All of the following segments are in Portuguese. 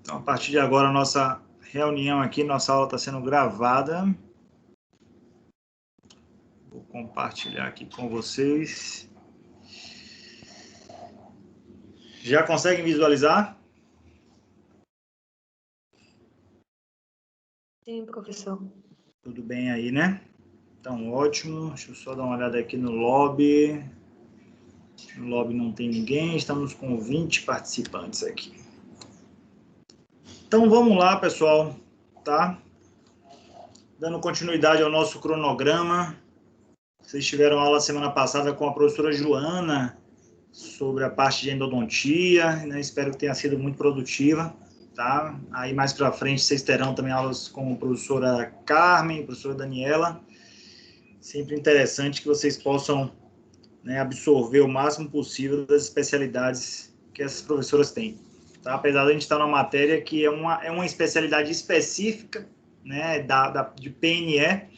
Então, a partir de agora, a nossa reunião aqui, nossa aula está sendo gravada. Vou compartilhar aqui com vocês. Já conseguem visualizar? Sim, professor. Tudo bem aí, né? Então, ótimo. Deixa eu só dar uma olhada aqui no lobby. No lobby não tem ninguém, estamos com 20 participantes aqui. Então, vamos lá, pessoal, tá? Dando continuidade ao nosso cronograma. Vocês tiveram aula semana passada com a professora Joana sobre a parte de endodontia, né? Espero que tenha sido muito produtiva, tá? Aí mais para frente vocês terão também aulas com a professora Carmen, a professora Daniela. Sempre interessante que vocês possam, né, absorver o máximo possível das especialidades que essas professoras têm. Tá? Apesar de a gente estar numa matéria que é uma especialidade específica, né, de PNE,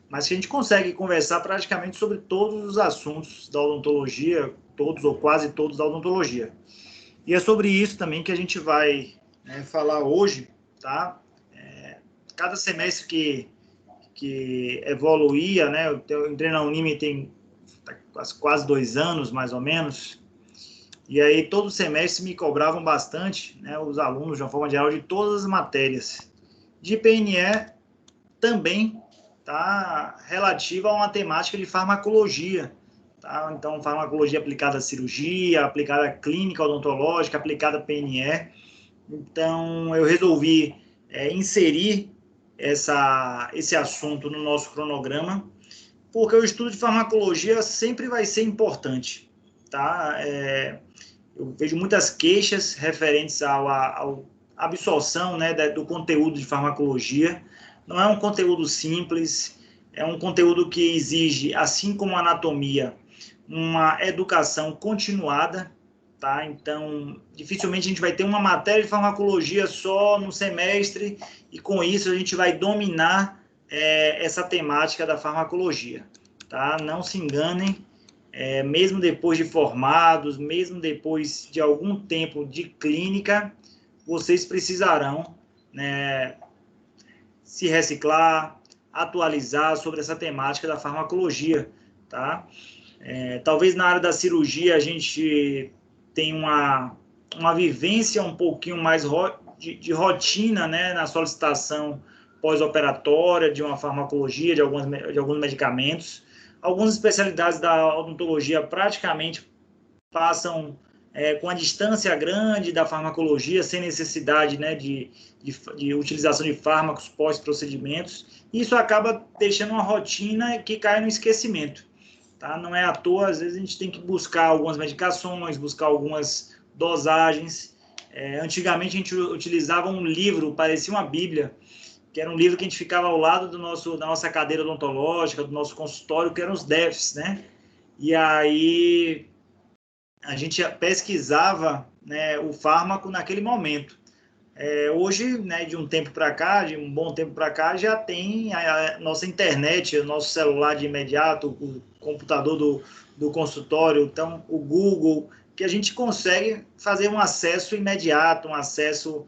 mas que a gente consegue conversar praticamente sobre todos os assuntos da odontologia, todos ou quase todos da odontologia. E é sobre isso também que a gente vai, né, falar hoje, tá? Cada semestre que evoluía, né, eu entrei na Unime tem quase 2 anos, mais ou menos, e aí todo semestre me cobravam bastante, né, os alunos, de uma forma geral, de todas as matérias. De PNE também tá relativa a uma temática de farmacologia, tá? Então, farmacologia aplicada à cirurgia, aplicada à clínica odontológica, aplicada à PNE. Então, eu resolvi inserir esse assunto no nosso cronograma, porque o estudo de farmacologia sempre vai ser importante, tá? Eu vejo muitas queixas referentes à absorção, né, do conteúdo de farmacologia. Não é um conteúdo simples, é um conteúdo que exige, assim como a anatomia, uma educação continuada, tá? Então, dificilmente a gente vai ter uma matéria de farmacologia só no semestre e com isso a gente vai dominar essa temática da farmacologia, tá? Não se enganem, mesmo depois de formados, mesmo depois de algum tempo de clínica, vocês precisarão, né, se reciclar, atualizar sobre essa temática da farmacologia, tá? Talvez na área da cirurgia a gente tenha uma vivência um pouquinho mais de rotina, né, na solicitação pós-operatória de uma farmacologia, de alguns medicamentos. Algumas especialidades da odontologia praticamente passam com a distância grande da farmacologia, sem necessidade, né, de utilização de fármacos pós-procedimentos. Isso acaba deixando uma rotina que cai no esquecimento. Tá? Não é à toa, às vezes a gente tem que buscar algumas medicações, buscar algumas dosagens. Antigamente a gente utilizava um livro, parecia uma bíblia, que era um livro que a gente ficava ao lado da nossa cadeira odontológica, do nosso consultório, que eram os DEFs, né? E aí a gente pesquisava, né, o fármaco naquele momento. Hoje, né, de um tempo para cá, de um bom tempo para cá, já tem a nossa internet, o nosso celular de imediato, o computador do consultório, então o Google, que a gente consegue fazer um acesso imediato, um acesso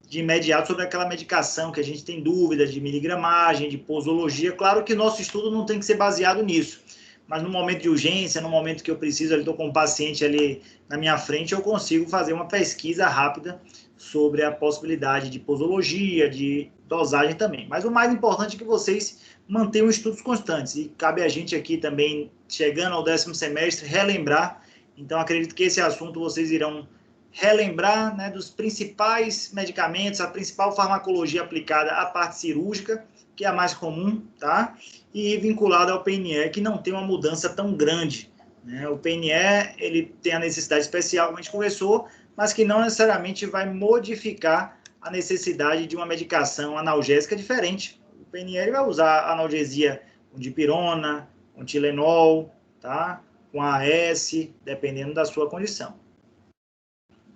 de imediato sobre aquela medicação que a gente tem dúvida de miligramagem, de posologia. Claro que nosso estudo não tem que ser baseado nisso, mas no momento de urgência, no momento que eu preciso, estou com um paciente ali na minha frente, eu consigo fazer uma pesquisa rápida sobre a possibilidade de posologia, de dosagem também. Mas o mais importante é que vocês mantenham estudos constantes, e cabe a gente aqui também, chegando ao 10º semestre, relembrar. Então, acredito que esse assunto vocês irão relembrar, né, dos principais medicamentos, a principal farmacologia aplicada à parte cirúrgica, que é a mais comum, tá? E vinculada ao PNE, que não tem uma mudança tão grande, né? O PNE, ele tem a necessidade especial, como a gente conversou, mas que não necessariamente vai modificar a necessidade de uma medicação analgésica diferente. O PNE ele vai usar analgesia com dipirona, com Tilenol, tá? Com AS, dependendo da sua condição.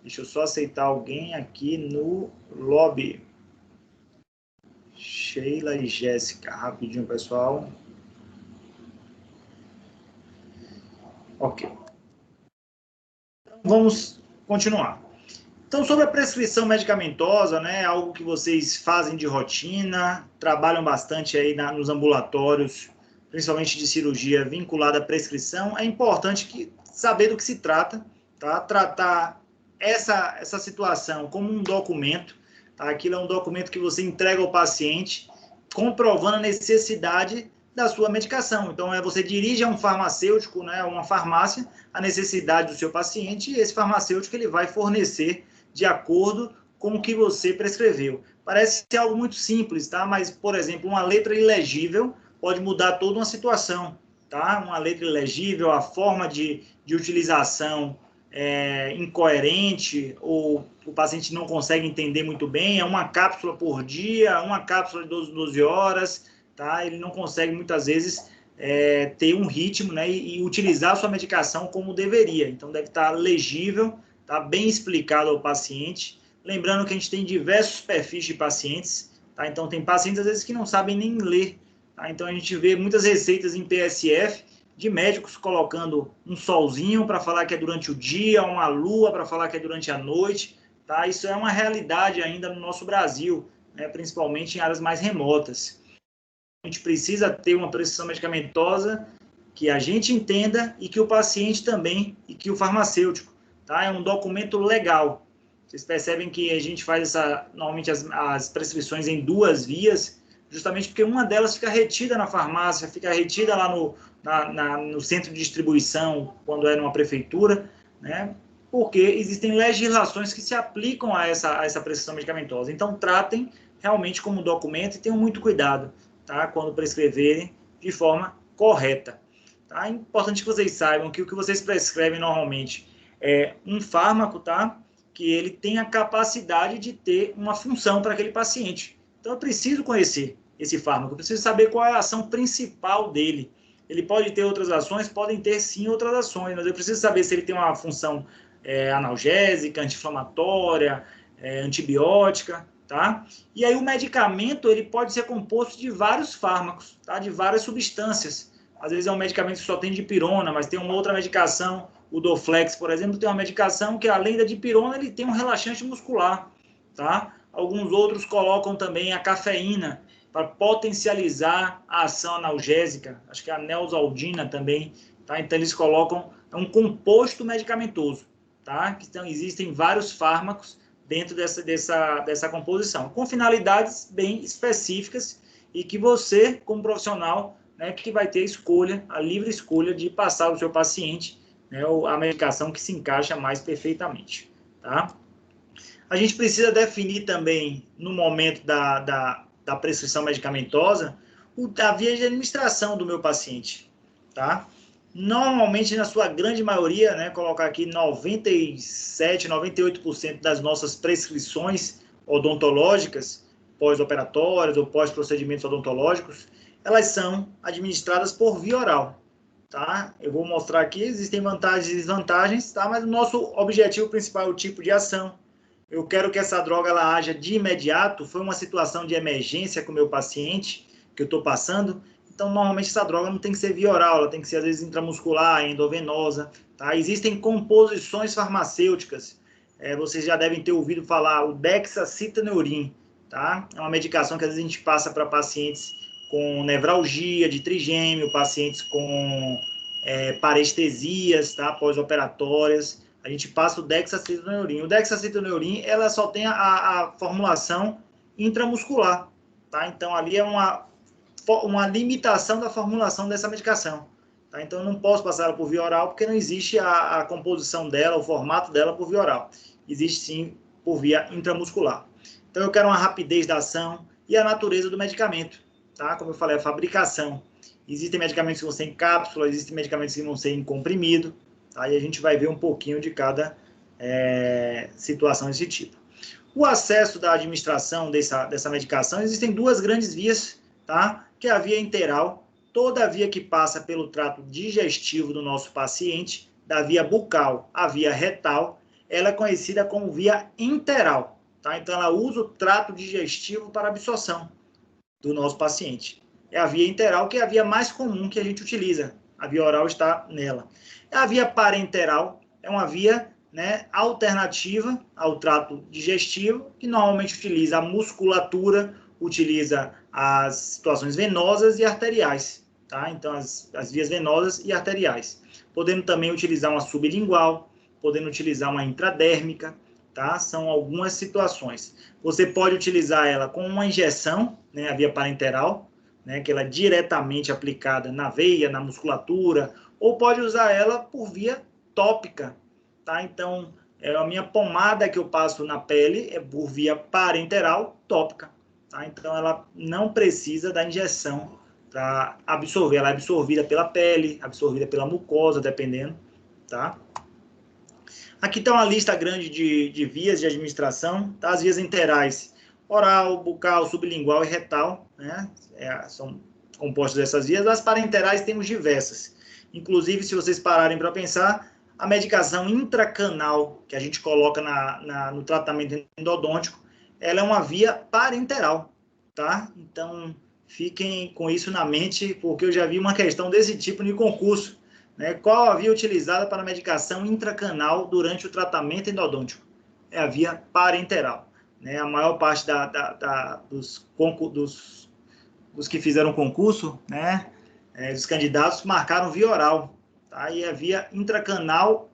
Deixa eu só aceitar alguém aqui no lobby. Sheila e Jéssica, rapidinho, pessoal. Ok. Vamos continuar. Então, sobre a prescrição medicamentosa, né, algo que vocês fazem de rotina, trabalham bastante aí nos ambulatórios, principalmente de cirurgia vinculada à prescrição, é importante saber do que se trata, tá? Tratar essa situação como um documento, tá? Aquilo é um documento que você entrega ao paciente, comprovando a necessidade da sua medicação. Então, você dirige a um farmacêutico, né, a uma farmácia, a necessidade do seu paciente, e esse farmacêutico ele vai fornecer de acordo com o que você prescreveu. Parece ser algo muito simples, tá? Mas, por exemplo, uma letra ilegível pode mudar toda uma situação, tá? Uma letra ilegível, a forma de utilização incoerente, ou o paciente não consegue entender muito bem, é uma cápsula por dia, uma cápsula de 12 horas, tá? Ele não consegue, muitas vezes, ter um ritmo, né, e utilizar a sua medicação como deveria. Então, deve estar legível, tá bem explicado ao paciente. Lembrando que a gente tem diversos perfis de pacientes, tá? Então, tem pacientes, às vezes, que não sabem nem ler, tá? Então, a gente vê muitas receitas em PSF de médicos colocando um solzinho para falar que é durante o dia, uma lua para falar que é durante a noite, tá? Isso é uma realidade ainda no nosso Brasil, né? Principalmente em áreas mais remotas. A gente precisa ter uma prescrição medicamentosa que a gente entenda e que o paciente também, e que o farmacêutico, tá? É um documento legal. Vocês percebem que a gente faz normalmente as prescrições em duas vias, justamente porque uma delas fica retida na farmácia, fica retida lá no centro de distribuição, quando é numa prefeitura, né? Porque existem legislações que se aplicam a essa prescrição medicamentosa. Então, tratem realmente como documento e tenham muito cuidado, tá? Quando prescreverem de forma correta. Tá? É importante que vocês saibam que o que vocês prescrevem normalmente é um fármaco, tá? Que ele tem a capacidade de ter uma função para aquele paciente. Então, eu preciso conhecer esse fármaco, eu preciso saber qual é a ação principal dele. Ele pode ter outras ações, podem ter sim outras ações, mas eu preciso saber se ele tem uma função analgésica, anti-inflamatória, antibiótica, tá? E aí o medicamento ele pode ser composto de vários fármacos, tá? De várias substâncias. Às vezes é um medicamento que só tem dipirona, mas tem uma outra medicação, o Doflex, por exemplo, tem uma medicação que além da dipirona ele tem um relaxante muscular, tá? Alguns outros colocam também a cafeína para potencializar a ação analgésica, acho que a neosaldina também, tá? Então eles colocam um composto medicamentoso, tá? Então existem vários fármacos dentro dessa composição, com finalidades bem específicas e que você, como profissional, né, que vai ter a escolha, a livre escolha de passar ao seu paciente, né, a medicação que se encaixa mais perfeitamente, tá? A gente precisa definir também, no momento da prescrição medicamentosa, a via de administração do meu paciente, tá? Normalmente, na sua grande maioria, né, colocar aqui 97, 98% das nossas prescrições odontológicas, pós-operatórias ou pós-procedimentos odontológicos, elas são administradas por via oral, tá? Eu vou mostrar aqui, existem vantagens e desvantagens, tá? Mas o nosso objetivo principal é o tipo de ação. Eu quero que essa droga ela haja de imediato, foi uma situação de emergência com o meu paciente, que eu estou passando, então normalmente essa droga não tem que ser via oral, ela tem que ser às vezes intramuscular, endovenosa, tá? Existem composições farmacêuticas, vocês já devem ter ouvido falar, o Dexa-citaneurin, tá? É uma medicação que às vezes a gente passa para pacientes com nevralgia de trigêmeo, pacientes com parestesias, tá? Pós-operatórias, a gente passa o Dexa-citaneurin. O Dexa-citaneurin, ela só tem a formulação intramuscular, tá? Então, ali é uma limitação da formulação dessa medicação, tá? Então, eu não posso passar ela por via oral, porque não existe a composição dela, o formato dela por via oral. Existe, sim, por via intramuscular. Então, eu quero uma rapidez da ação e a natureza do medicamento, tá? Como eu falei, a fabricação. Existem medicamentos que vão ser em cápsula, existem medicamentos que vão ser em comprimido, tá? E a gente vai ver um pouquinho de cada situação desse tipo. O acesso da administração dessa medicação, existem duas grandes vias, tá? Que é a via enteral, toda a via que passa pelo trato digestivo do nosso paciente, da via bucal à via retal, ela é conhecida como via enteral, tá? Então, ela usa o trato digestivo para absorção do nosso paciente. É a via enteral, que é a via mais comum que a gente utiliza. A via oral está nela. A via parenteral é uma via né, alternativa ao trato digestivo, que normalmente utiliza a musculatura, utiliza as situações venosas e arteriais, tá? Então, as vias venosas e arteriais. Podendo também utilizar uma sublingual, podendo utilizar uma intradérmica, tá? São algumas situações. Você pode utilizar ela com uma injeção, né, a via parenteral, né, que ela é diretamente aplicada na veia, na musculatura, ou pode usar ela por via tópica, tá? Então, a minha pomada que eu passo na pele é por via parenteral tópica, tá? Então, ela não precisa da injeção para absorver. Ela é absorvida pela pele, absorvida pela mucosa, dependendo, tá? Aqui está uma lista grande de vias de administração, tá? As vias enterais, oral, bucal, sublingual e retal, né? São compostas dessas vias. As parenterais temos diversas. Inclusive, se vocês pararem para pensar, a medicação intracanal que a gente coloca no tratamento endodôntico, ela é uma via parenteral, tá? Então, fiquem com isso na mente, porque eu já vi uma questão desse tipo no concurso, né? Qual a via utilizada para a medicação intracanal durante o tratamento endodôntico? É a via parenteral, né? A maior parte dos que fizeram concurso, né, dos candidatos, marcaram via oral, tá? E a via intracanal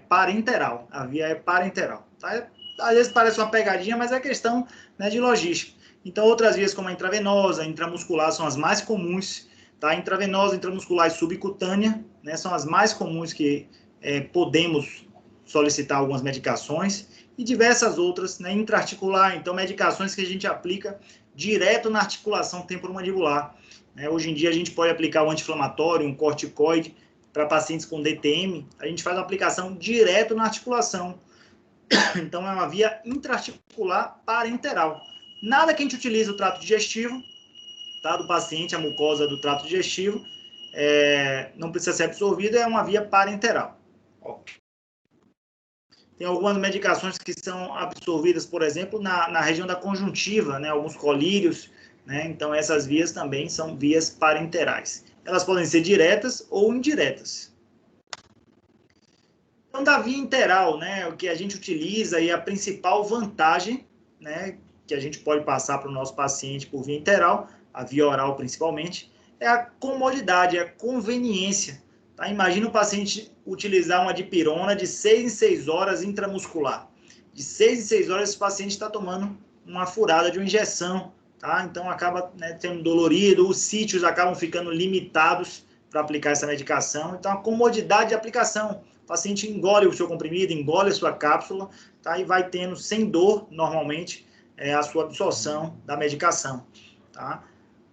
parenteral, a via é parenteral, tá? Às vezes parece uma pegadinha, mas é questão, né, de logística. Então, outras vias como a intravenosa, intramuscular são as mais comuns, tá? Intravenosa, intramuscular e subcutânea, né, são as mais comuns que podemos solicitar algumas medicações, e diversas outras, né, intraarticular, então medicações que a gente aplica direto na articulação temporomandibular. Hoje em dia a gente pode aplicar um anti-inflamatório, um corticoide, para pacientes com DTM, a gente faz uma aplicação direto na articulação. Então é uma via intraarticular parenteral. Nada que a gente utilize o trato digestivo, tá, do paciente, a mucosa do trato digestivo, não precisa ser absorvida, é uma via parenteral. Ó. Tem algumas medicações que são absorvidas, por exemplo, na região da conjuntiva, né, alguns colírios, né, então essas vias também são vias parenterais. Elas podem ser diretas ou indiretas. Então, da via interal, né, o que a gente utiliza e a principal vantagem, né, que a gente pode passar para o nosso paciente por via interal, a via oral principalmente, é a comodidade, a conveniência. Tá? Imagina o paciente utilizar uma dipirona de 6 em 6 horas intramuscular. De 6 em 6 horas, esse paciente está tomando uma furada de uma injeção. Tá? Então, acaba, né, sendo dolorido, os sítios acabam ficando limitados para aplicar essa medicação. Então, a comodidade de aplicação. O paciente engole o seu comprimido, engole a sua cápsula, tá? E vai tendo, sem dor, normalmente, a sua absorção da medicação. Tá?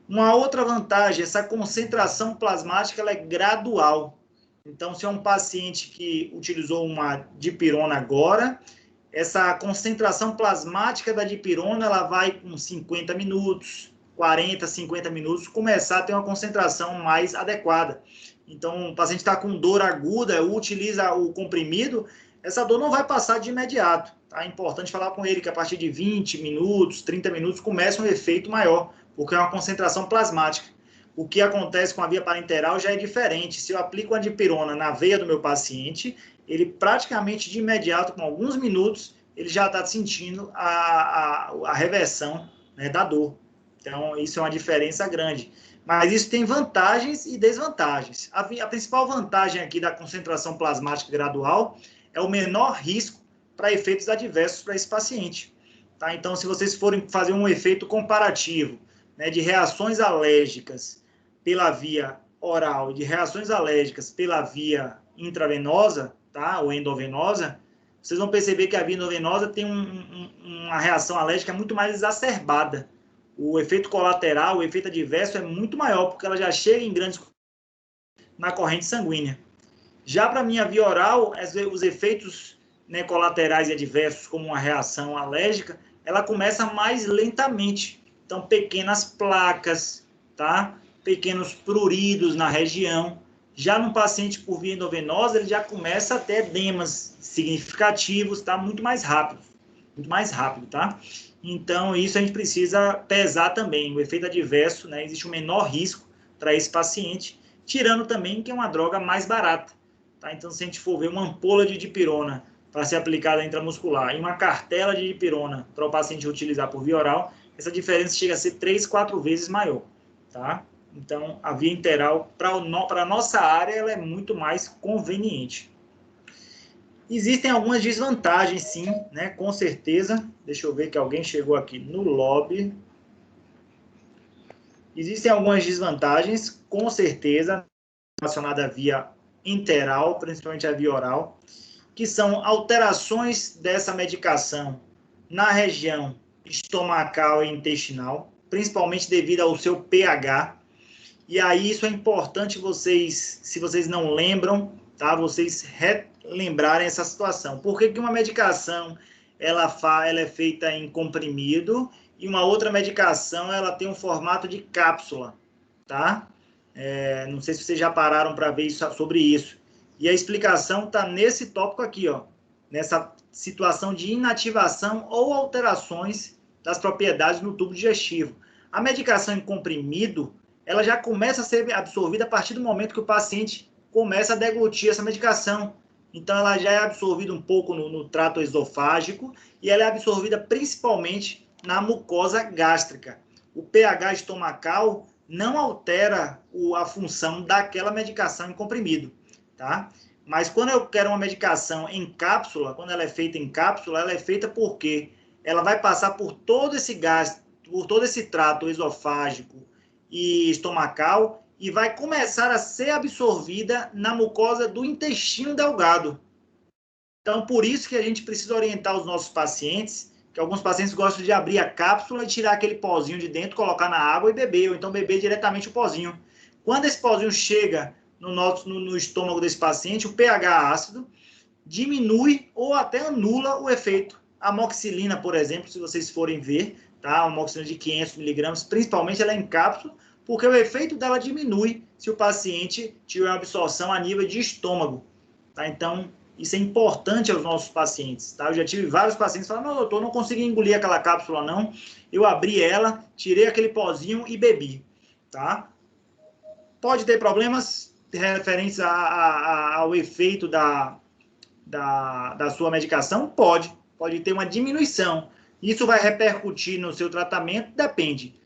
Uma outra vantagem, essa concentração plasmática ela é gradual. Então, se é um paciente que utilizou uma dipirona agora, essa concentração plasmática da dipirona ela vai com 50 minutos, 40, 50 minutos, começar a ter uma concentração mais adequada. Então, o paciente está com dor aguda, utiliza o comprimido, essa dor não vai passar de imediato. Tá? É importante falar com ele que a partir de 20 minutos, 30 minutos, começa um efeito maior, porque é uma concentração plasmática. O que acontece com a via parenteral já é diferente. Se eu aplico a dipirona na veia do meu paciente, ele praticamente de imediato, com alguns minutos, ele já está sentindo a reversão, né, da dor. Então, isso é uma diferença grande. Mas isso tem vantagens e desvantagens. A principal vantagem aqui da concentração plasmática gradual é o menor risco para efeitos adversos para esse paciente. Tá? Então, se vocês forem fazer um efeito comparativo, né, de reações alérgicas pela via oral e de reações alérgicas pela via intravenosa, tá, ou endovenosa, vocês vão perceber que a via endovenosa tem uma reação alérgica muito mais exacerbada. O efeito colateral, o efeito adverso é muito maior, porque ela já chega em grandes na corrente sanguínea. Já para a minha via oral, os efeitos, né, colaterais e adversos, como uma reação alérgica, ela começa mais lentamente. Então, pequenas placas, tá? Pequenos pruridos na região. Já no paciente por via endovenosa, ele já começa a ter edemas significativos, tá? Muito mais rápido, tá? Então, isso a gente precisa pesar também. O efeito adverso, né? Existe um menor risco para esse paciente, tirando também que é uma droga mais barata. Tá? Então, se a gente for ver uma ampola de dipirona para ser aplicada intramuscular e uma cartela de dipirona para o paciente utilizar por via oral, essa diferença chega a ser 3, 4 vezes maior, tá? Então, a via interal, para a nossa área, ela é muito mais conveniente. Existem algumas desvantagens, sim, né? Com certeza. Deixa eu ver que alguém chegou aqui no lobby. Existem algumas desvantagens, com certeza, relacionadas à via interal, principalmente à via oral, que são alterações dessa medicação na região estomacal e intestinal, principalmente devido ao seu pH. E aí isso é importante vocês, se vocês não lembram, tá? Vocês relembrarem essa situação. Por que uma medicação ela é feita em comprimido e uma outra medicação ela tem um formato de cápsula, tá? Não sei se vocês já pararam para ver sobre isso. E a explicação está nesse tópico aqui, ó, nessa situação de inativação ou alterações das propriedades no tubo digestivo. A medicação em comprimido, ela já começa a ser absorvida a partir do momento que o paciente começa a deglutir essa medicação. Então, ela já é absorvida um pouco no trato esofágico e ela é absorvida principalmente na mucosa gástrica. O pH estomacal não altera a função daquela medicação em comprimido, tá? Mas quando eu quero uma medicação em cápsula, quando ela é feita em cápsula, ela é feita porque ela vai passar por todo esse gás, por todo esse trato esofágico e estomacal e vai começar a ser absorvida na mucosa do intestino delgado. Então, por isso que a gente precisa orientar os nossos pacientes, que alguns pacientes gostam de abrir a cápsula e tirar aquele pozinho de dentro, colocar na água e beber, ou então beber diretamente o pozinho. Quando esse pozinho chega no estômago desse paciente, o pH ácido diminui ou até anula o efeito. A amoxicilina, por exemplo, se vocês forem ver, tá? A amoxicilina de 500 miligramas, principalmente ela é em cápsula, porque o efeito dela diminui se o paciente tiver uma absorção a nível de estômago, tá? Então, isso é importante aos nossos pacientes, tá? Eu já tive vários pacientes que falaram, não, doutor, não consegui engolir aquela cápsula, não. Eu abri ela, tirei aquele pozinho e bebi, tá? Pode ter problemas referentes ao efeito da sua medicação? Pode ter uma diminuição. Isso vai repercutir no seu tratamento? Depende.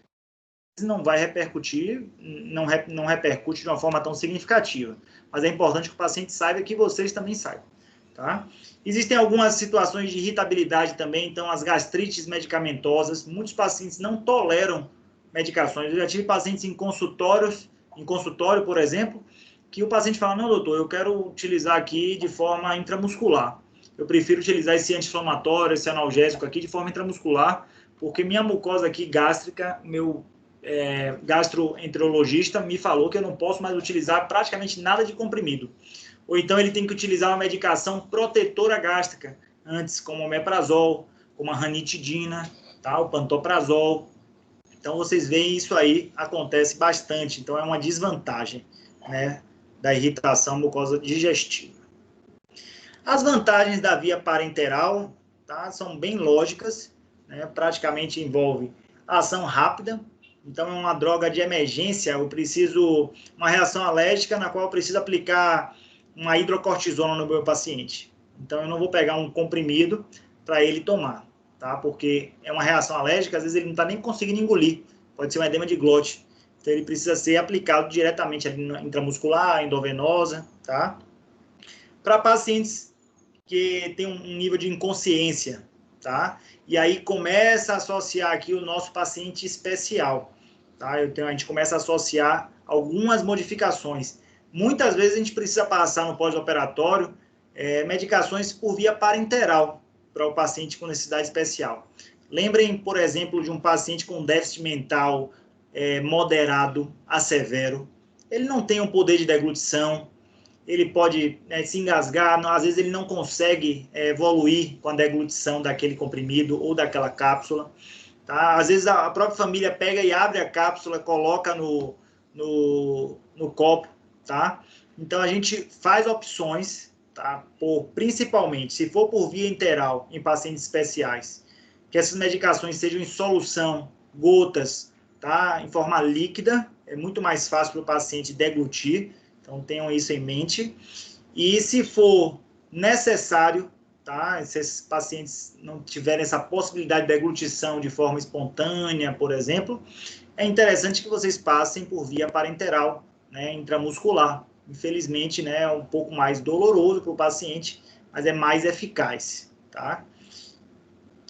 Não vai repercutir, não repercute de uma forma tão significativa. Mas é importante que o paciente saiba que vocês também saibam. Tá? Existem algumas situações de irritabilidade também, então as gastrites medicamentosas, muitos pacientes não toleram medicações. Eu já tive pacientes em consultório, por exemplo, que o paciente fala, não, doutor, eu quero utilizar aqui de forma intramuscular. Eu prefiro utilizar esse anti-inflamatório, esse analgésico aqui de forma intramuscular, porque minha mucosa aqui gástrica, meu gastroenterologista me falou que eu não posso mais utilizar praticamente nada de comprimido. Ou então ele tem que utilizar uma medicação protetora gástrica, antes, como o omeprazol, como a ranitidina, tá? O pantoprazol. Então, vocês veem isso aí, acontece bastante. Então, é uma desvantagem, né, da irritação mucosa digestiva. As vantagens da via parenteral, tá, são bem lógicas, né, praticamente envolve ação rápida. Então, é uma droga de emergência, eu preciso, uma reação alérgica na qual eu preciso aplicar uma hidrocortisona no meu paciente. Então, eu não vou pegar um comprimido para ele tomar, tá? Porque é uma reação alérgica, às vezes ele não está nem conseguindo engolir. Pode ser um edema de glote. Então, ele precisa ser aplicado diretamente ali intramuscular, endovenosa, tá? Para pacientes que têm um nível de inconsciência, tá? E aí começa a associar aqui o nosso paciente especial, tá? A gente começa a associar algumas modificações. Muitas vezes a gente precisa passar no pós-operatório medicações por via parenteral para o paciente com necessidade especial. Lembrem, por exemplo, de um paciente com déficit mental moderado a severo. Ele não tem um poder de deglutição, ele pode se engasgar, às vezes ele não consegue evoluir com a deglutição daquele comprimido ou daquela cápsula. Tá? Às vezes a própria família pega e abre a cápsula, coloca no copo, tá? Então a gente faz opções, tá? Principalmente, se for por via interal em pacientes especiais, que essas medicações sejam em solução, gotas, tá? Em forma líquida, é muito mais fácil para o paciente deglutir, então tenham isso em mente. E se for necessário, tá? Se esses pacientes não tiverem essa possibilidade de deglutição de forma espontânea, por exemplo, é interessante que vocês passem por via parenteral, né, intramuscular. Infelizmente, né, é um pouco mais doloroso para o paciente, mas é mais eficaz, tá?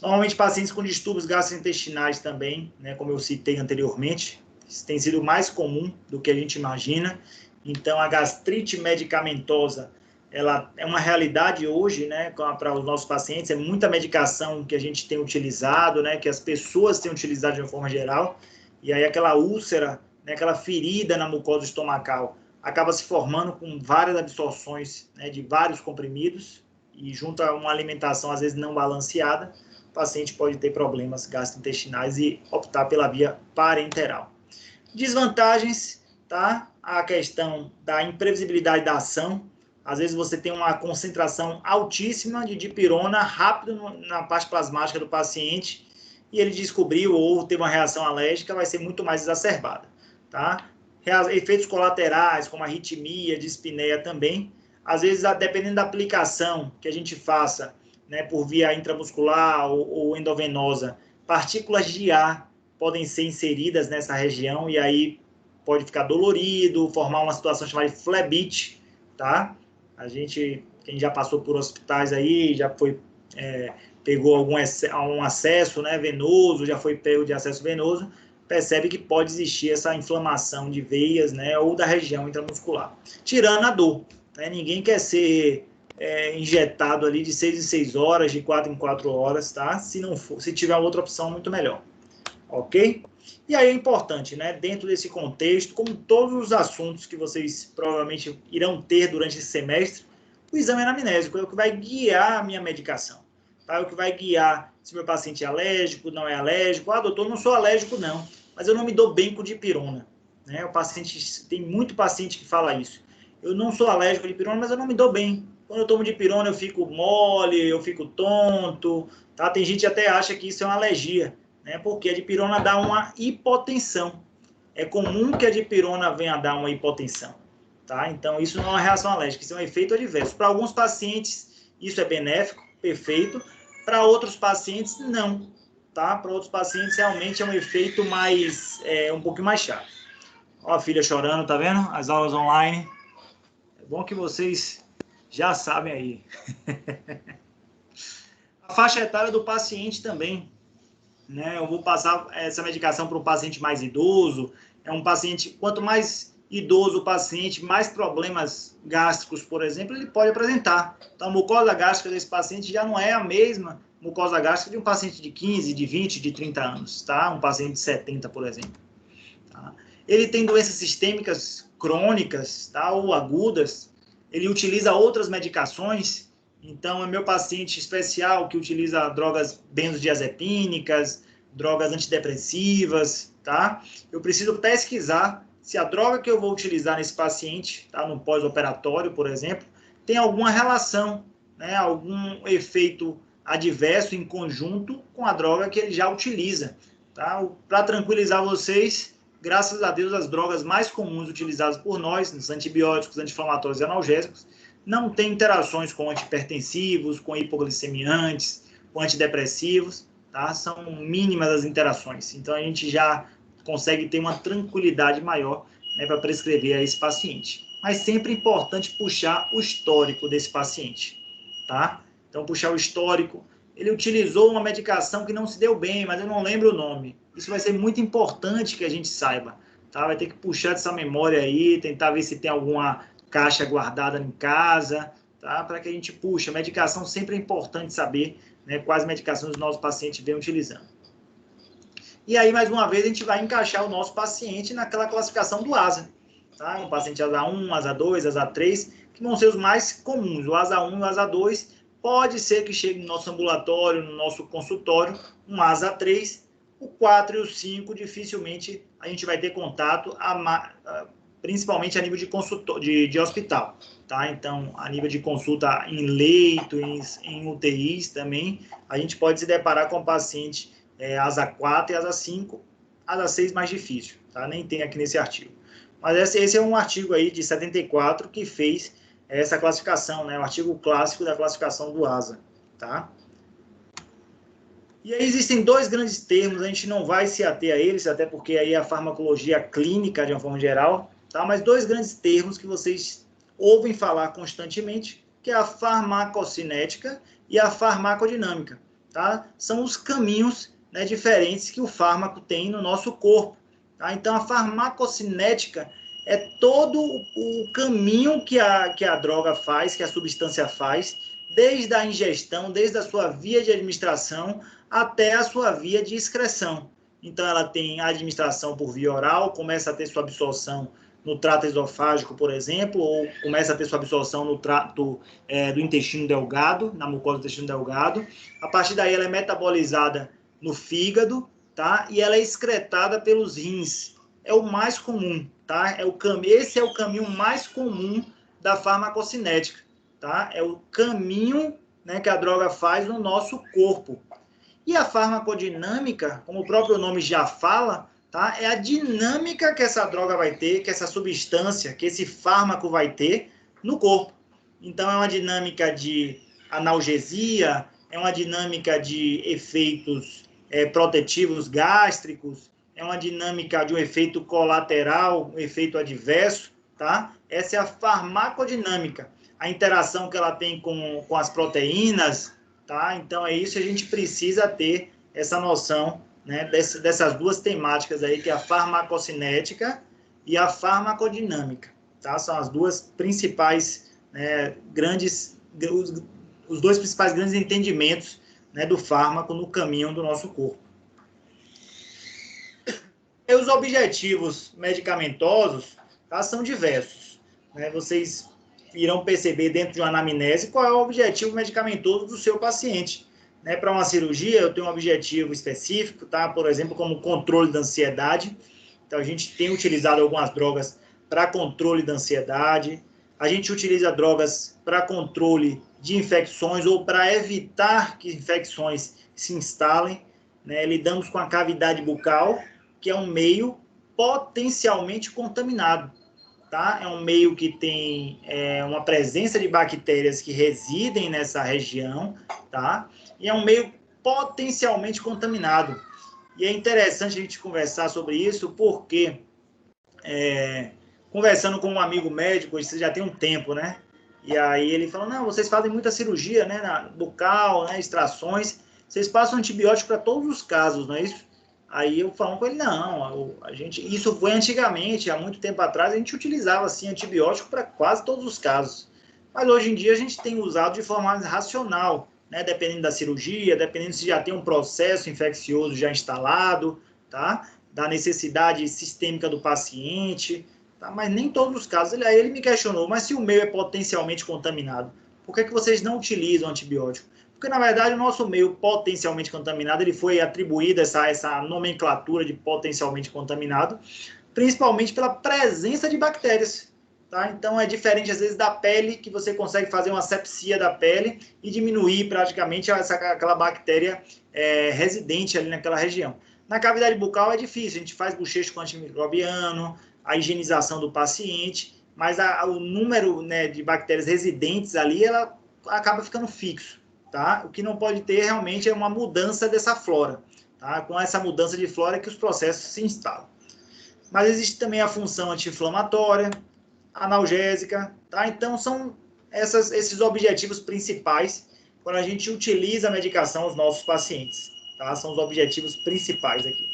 Normalmente, pacientes com distúrbios gastrointestinais também, né, como eu citei anteriormente, isso tem sido mais comum do que a gente imagina. Então, a gastrite medicamentosa, ela é uma realidade hoje, né, para os nossos pacientes. É muita medicação que a gente tem utilizado, né, que as pessoas têm utilizado de uma forma geral. E aí, aquela úlcera, né, aquela ferida na mucosa estomacal, acaba se formando com várias absorções, né, de vários comprimidos, e junto a uma alimentação, às vezes, não balanceada, o paciente pode ter problemas gastrointestinais e optar pela via parenteral. Desvantagens, tá? A questão da imprevisibilidade da ação. Às vezes você tem uma concentração altíssima de dipirona rápido na parte plasmática do paciente e ele descobriu ou teve uma reação alérgica, vai ser muito mais exacerbada, tá? Efeitos colaterais, como arritmia, dispneia também. Às vezes, dependendo da aplicação que a gente faça, né, por via intramuscular ou endovenosa, partículas de ar podem ser inseridas nessa região e aí pode ficar dolorido, formar uma situação chamada de flebite, tá? Quem já passou por hospitais aí, já foi, pegou um acesso, né, venoso, já foi pego de acesso venoso, percebe que pode existir essa inflamação de veias, né, ou da região intramuscular. Tirando a dor, né? Ninguém quer ser injetado ali de 6 em 6 horas, de 4 em 4 horas, tá? Se tiver outra opção, muito melhor. Ok? E aí é importante, né, dentro desse contexto, como todos os assuntos que vocês provavelmente irão ter durante esse semestre, o exame anamnésico é o que vai guiar a minha medicação, tá? É o que vai guiar se meu paciente é alérgico, não é alérgico. Ah, doutor, não sou alérgico não, mas eu não me dou bem com dipirona, né? O paciente, tem muito paciente que fala isso. Eu não sou alérgico a dipirona, mas eu não me dou bem. Quando eu tomo dipirona eu fico mole, eu fico tonto, tá? Tem gente que até acha que isso é uma alergia, né? Porque a dipirona dá uma hipotensão. É comum que a dipirona venha a dar uma hipotensão, tá? Então, isso não é uma reação alérgica, isso é um efeito adverso. Para alguns pacientes, isso é benéfico, perfeito. Para outros pacientes, não, tá? Para outros pacientes, realmente é um efeito um pouquinho mais chato. Ó a filha chorando, tá vendo? As aulas online. É bom que vocês já sabem aí. A faixa etária do paciente também, né? Eu vou passar essa medicação para um paciente mais idoso. É um paciente, quanto mais idoso o paciente, mais problemas gástricos, por exemplo, ele pode apresentar. Então, a mucosa gástrica desse paciente já não é a mesma mucosa gástrica de um paciente de 15, de 20, de 30 anos, tá? Um paciente de 70, por exemplo. Tá? Ele tem doenças sistêmicas crônicas, tá? Ou agudas. Ele utiliza outras medicações. Então, é meu paciente especial que utiliza drogas benzodiazepínicas, drogas antidepressivas, tá? Eu preciso pesquisar se a droga que eu vou utilizar nesse paciente, tá, no pós-operatório, por exemplo, tem alguma relação, né, algum efeito adverso em conjunto com a droga que ele já utiliza, tá? Para tranquilizar vocês, graças a Deus, as drogas mais comuns utilizadas por nós, os antibióticos, anti-inflamatórios e analgésicos, não tem interações com antihipertensivos, com hipoglicemiantes, com antidepressivos, tá? São mínimas as interações. Então, a gente já consegue ter uma tranquilidade maior, né, para prescrever a esse paciente. Mas sempre é importante puxar o histórico desse paciente, tá? Então, puxar o histórico. Ele utilizou uma medicação que não se deu bem, mas eu não lembro o nome. Isso vai ser muito importante que a gente saiba, tá? Vai ter que puxar dessa memória aí, tentar ver se tem alguma caixa guardada em casa, tá? Para que a gente puxe. A medicação sempre é importante saber, né, quais medicações os nossos pacientes vêm utilizando. E aí, mais uma vez, a gente vai encaixar o nosso paciente naquela classificação do ASA, tá? Um paciente ASA1, ASA2, ASA3, que vão ser os mais comuns. O ASA1 e o ASA2 pode ser que chegue no nosso ambulatório, no nosso consultório, um ASA3. O 4 e o 5, dificilmente a gente vai ter contato, principalmente a nível de consultório, de hospital, tá? Então, a nível de consulta em leito, em UTIs também, a gente pode se deparar com o paciente ASA 4 e ASA 5, ASA 6 mais difícil, tá? Nem tem aqui nesse artigo. Mas esse é um artigo aí de 74 que fez essa classificação, né? Um artigo clássico da classificação do ASA. tá? E aí existem dois grandes termos, a gente não vai se ater a eles, até porque aí é a farmacologia clínica de uma forma geral, tá? Mas dois grandes termos que vocês ouvem falar constantemente, que é a farmacocinética e a farmacodinâmica, tá? São os caminhos, né, diferentes que o fármaco tem no nosso corpo, tá? Então a farmacocinética é todo o caminho que a droga faz, que a substância faz, desde a ingestão, desde a sua via de administração até a sua via de excreção. Então, ela tem a administração por via oral, começa a ter sua absorção no trato esofágico, por exemplo, ou começa a ter sua absorção no trato do intestino delgado, na mucosa do intestino delgado. A partir daí, ela é metabolizada no fígado, tá? E ela é excretada pelos rins. É o mais comum, tá? Esse é o caminho mais comum da farmacocinética, tá? É o caminho, né, que a droga faz no nosso corpo. E a farmacodinâmica, como o próprio nome já fala, tá? É a dinâmica que essa droga vai ter, que essa substância, que esse fármaco vai ter no corpo. Então, é uma dinâmica de analgesia, é uma dinâmica de efeitos protetivos gástricos, é uma dinâmica de um efeito colateral, um efeito adverso, tá? Essa é a farmacodinâmica. A interação que ela tem com as proteínas, tá? Então, é isso, a gente precisa ter essa noção, né, dessas duas temáticas aí, que é a farmacocinética e a farmacodinâmica, tá? São as duas principais, né, os dois principais grandes entendimentos, né, do fármaco no caminho do nosso corpo. E os objetivos medicamentosos, tá, são diversos, né? Vocês irão perceber dentro de uma anamnese qual é o objetivo medicamentoso do seu paciente. Né? Para uma cirurgia, eu tenho um objetivo específico, tá? Por exemplo, como controle da ansiedade. Então, a gente tem utilizado algumas drogas para controle da ansiedade. A gente utiliza drogas para controle de infecções ou para evitar que infecções se instalem. Né? Lidamos com a cavidade bucal, que é um meio potencialmente contaminado. Tá? É um meio que tem uma presença de bactérias que residem nessa região, tá? E é um meio potencialmente contaminado. E é interessante a gente conversar sobre isso, porque conversando com um amigo médico, isso já tem um tempo, né? E aí ele falou, não, vocês fazem muita cirurgia, né? Bucal, né? Extrações, vocês passam antibiótico para todos os casos, não é isso? Aí eu falo com ele, não, isso foi antigamente, há muito tempo atrás, a gente utilizava, assim, antibiótico para quase todos os casos. Mas hoje em dia a gente tem usado de forma mais racional, né? Dependendo da cirurgia, dependendo se já tem um processo infeccioso já instalado, tá? Da necessidade sistêmica do paciente, tá? Mas nem todos os casos. Aí ele me questionou, mas se o meio é potencialmente contaminado, por que vocês não utilizam antibiótico? Porque, na verdade, o nosso meio potencialmente contaminado, ele foi atribuído essa nomenclatura de potencialmente contaminado, principalmente pela presença de bactérias. Tá? Então, é diferente, às vezes, da pele, que você consegue fazer uma asepsia da pele e diminuir praticamente aquela bactéria residente ali naquela região. Na cavidade bucal é difícil, a gente faz bochecho com antimicrobiano, a higienização do paciente, mas o número, né, de bactérias residentes ali, ela acaba ficando fixo. Tá? O que não pode ter realmente é uma mudança dessa flora. Tá? Com essa mudança de flora é que os processos se instalam. Mas existe também a função anti-inflamatória, analgésica. Tá? Então, são esses objetivos principais quando a gente utiliza a medicação aos nossos pacientes. Tá? São os objetivos principais aqui.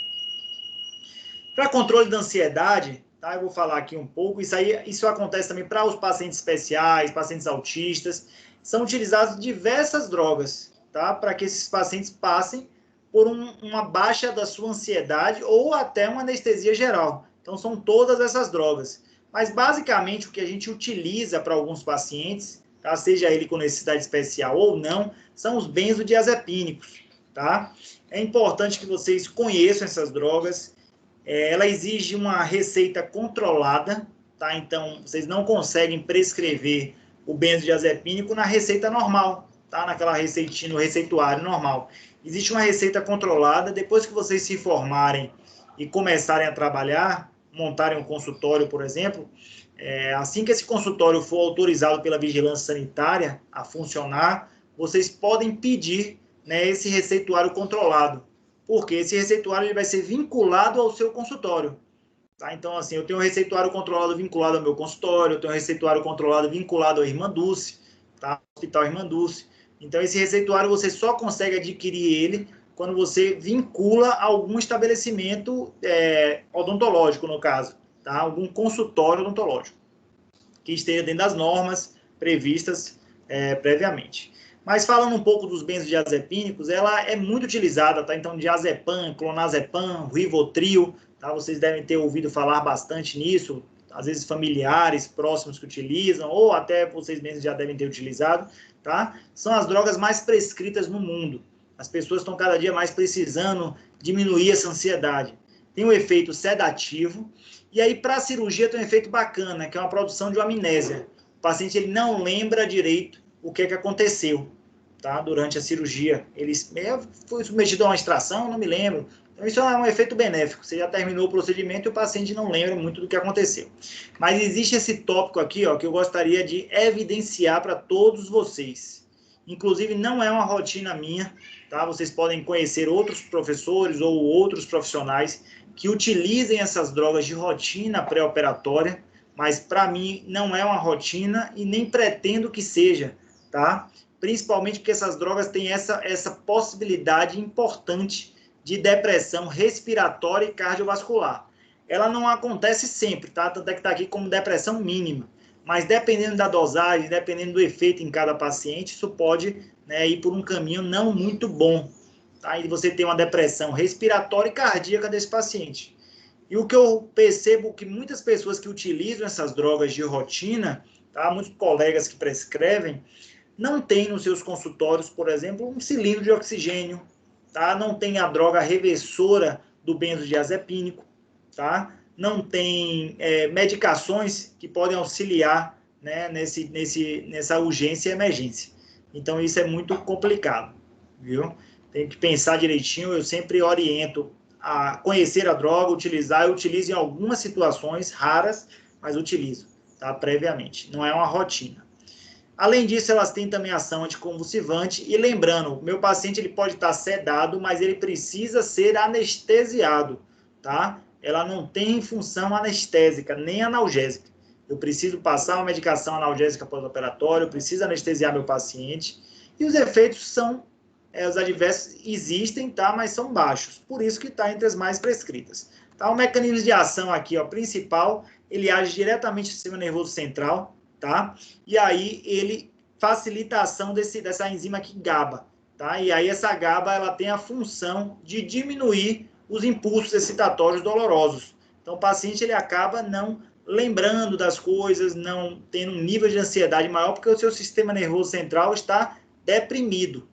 Para controle da ansiedade, tá? Eu vou falar aqui um pouco. Isso acontece também para os pacientes especiais, pacientes autistas. São utilizadas diversas drogas, tá? Para que esses pacientes passem por uma baixa da sua ansiedade ou até uma anestesia geral. Então, são todas essas drogas. Mas, basicamente, o que a gente utiliza para alguns pacientes, tá? Seja ele com necessidade especial ou não, são os benzodiazepínicos, tá? É importante que vocês conheçam essas drogas. Ela exige uma receita controlada, tá? Então, vocês não conseguem prescrever o benzodiazepínico na receita normal, tá? Naquela receitinha, no receituário normal. Existe uma receita controlada. Depois que vocês se formarem e começarem a trabalhar, montarem um consultório, por exemplo, assim que esse consultório for autorizado pela vigilância sanitária a funcionar, vocês podem pedir, né, esse receituário controlado, porque esse receituário ele vai ser vinculado ao seu consultório. Tá? Então, assim, eu tenho um receituário controlado vinculado ao meu consultório, eu tenho um receituário controlado vinculado à Irmã Dulce, tá? Hospital Irmã Dulce. Então, esse receituário você só consegue adquirir ele quando você vincula algum estabelecimento odontológico, no caso, tá? Algum consultório odontológico, que esteja dentro das normas previstas previamente. Mas falando um pouco dos benzodiazepínicos, ela é muito utilizada, tá? Então, diazepam, clonazepam, Rivotril, tá? Vocês devem ter ouvido falar bastante nisso, às vezes familiares próximos que utilizam, ou até vocês mesmos já devem ter utilizado, tá? São as drogas mais prescritas no mundo. As pessoas estão cada dia mais precisando diminuir essa ansiedade. Tem um efeito sedativo, e aí para a cirurgia tem um efeito bacana, que é uma produção de uma amnésia. O paciente ele não lembra direito o que aconteceu, tá? Durante a cirurgia. Ele foi submetido a uma extração, não me lembro. Então, isso é um efeito benéfico. Você já terminou o procedimento e o paciente não lembra muito do que aconteceu. Mas existe esse tópico aqui, ó, que eu gostaria de evidenciar para todos vocês. Inclusive, não é uma rotina minha, tá? Vocês podem conhecer outros professores ou outros profissionais que utilizem essas drogas de rotina pré-operatória, mas para mim não é uma rotina e nem pretendo que seja, tá? Principalmente porque essas drogas têm essa possibilidade importante de depressão respiratória e cardiovascular. Ela não acontece sempre, tá? Tanto é que está aqui como depressão mínima. Mas dependendo da dosagem, dependendo do efeito em cada paciente, isso pode, né, ir por um caminho não muito bom. Tá? E você tem uma depressão respiratória e cardíaca desse paciente. E o que eu percebo que muitas pessoas que utilizam essas drogas de rotina, tá? Muitos colegas que prescrevem, não tem nos seus consultórios, por exemplo, um cilindro de oxigênio, tá? Não tem a droga reversora do benzodiazepínico, tá? Não tem medicações que podem auxiliar, né, nessa urgência e emergência. Então, isso é muito complicado, viu? Tem que pensar direitinho, eu sempre oriento a conhecer a droga, utilizar, eu utilizo em algumas situações raras, mas utilizo, tá? Previamente, não é uma rotina. Além disso, elas têm também ação anticonvulsivante. E lembrando, meu paciente ele pode estar sedado, mas ele precisa ser anestesiado, tá? Ela não tem função anestésica, nem analgésica. Eu preciso passar uma medicação analgésica pós-operatório, eu preciso anestesiar meu paciente. E os efeitos são, os adversos existem, tá? Mas são baixos. Por isso que está entre as mais prescritas. Tá? O mecanismo de ação aqui, ó, principal, ele age diretamente no sistema nervoso central, tá? E aí ele facilita a ação dessa enzima aqui GABA, tá? E aí essa GABA ela tem a função de diminuir os impulsos excitatórios dolorosos. Então o paciente ele acaba não lembrando das coisas, não tendo um nível de ansiedade maior, porque o seu sistema nervoso central está deprimido.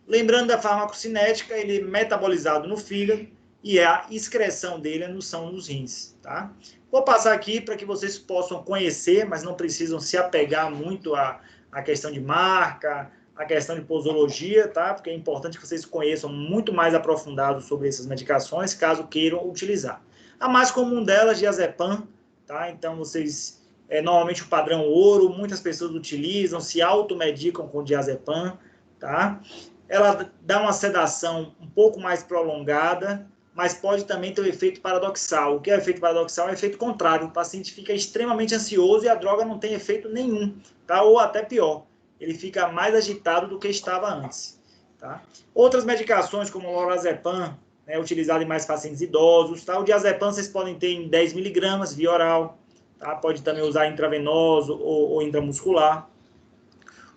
Lembrando da farmacocinética, ele é metabolizado no fígado e a excreção dele são nos rins, tá? Vou passar aqui para que vocês possam conhecer, mas não precisam se apegar muito à questão de marca, à questão de posologia, tá? Porque é importante que vocês conheçam muito mais aprofundado sobre essas medicações, caso queiram utilizar. A mais comum delas, diazepam, tá? Então, vocês, normalmente o padrão ouro, muitas pessoas utilizam, se automedicam com diazepam, tá? Ela dá uma sedação um pouco mais prolongada, mas pode também ter um efeito paradoxal. O que é efeito paradoxal? É um efeito contrário. O paciente fica extremamente ansioso e a droga não tem efeito nenhum, tá? Ou até pior, ele fica mais agitado do que estava antes, tá? Outras medicações, como o lorazepam, né, utilizado em mais pacientes idosos, tá? O diazepam vocês podem ter em 10 mg via oral, tá? Pode também usar intravenoso ou intramuscular.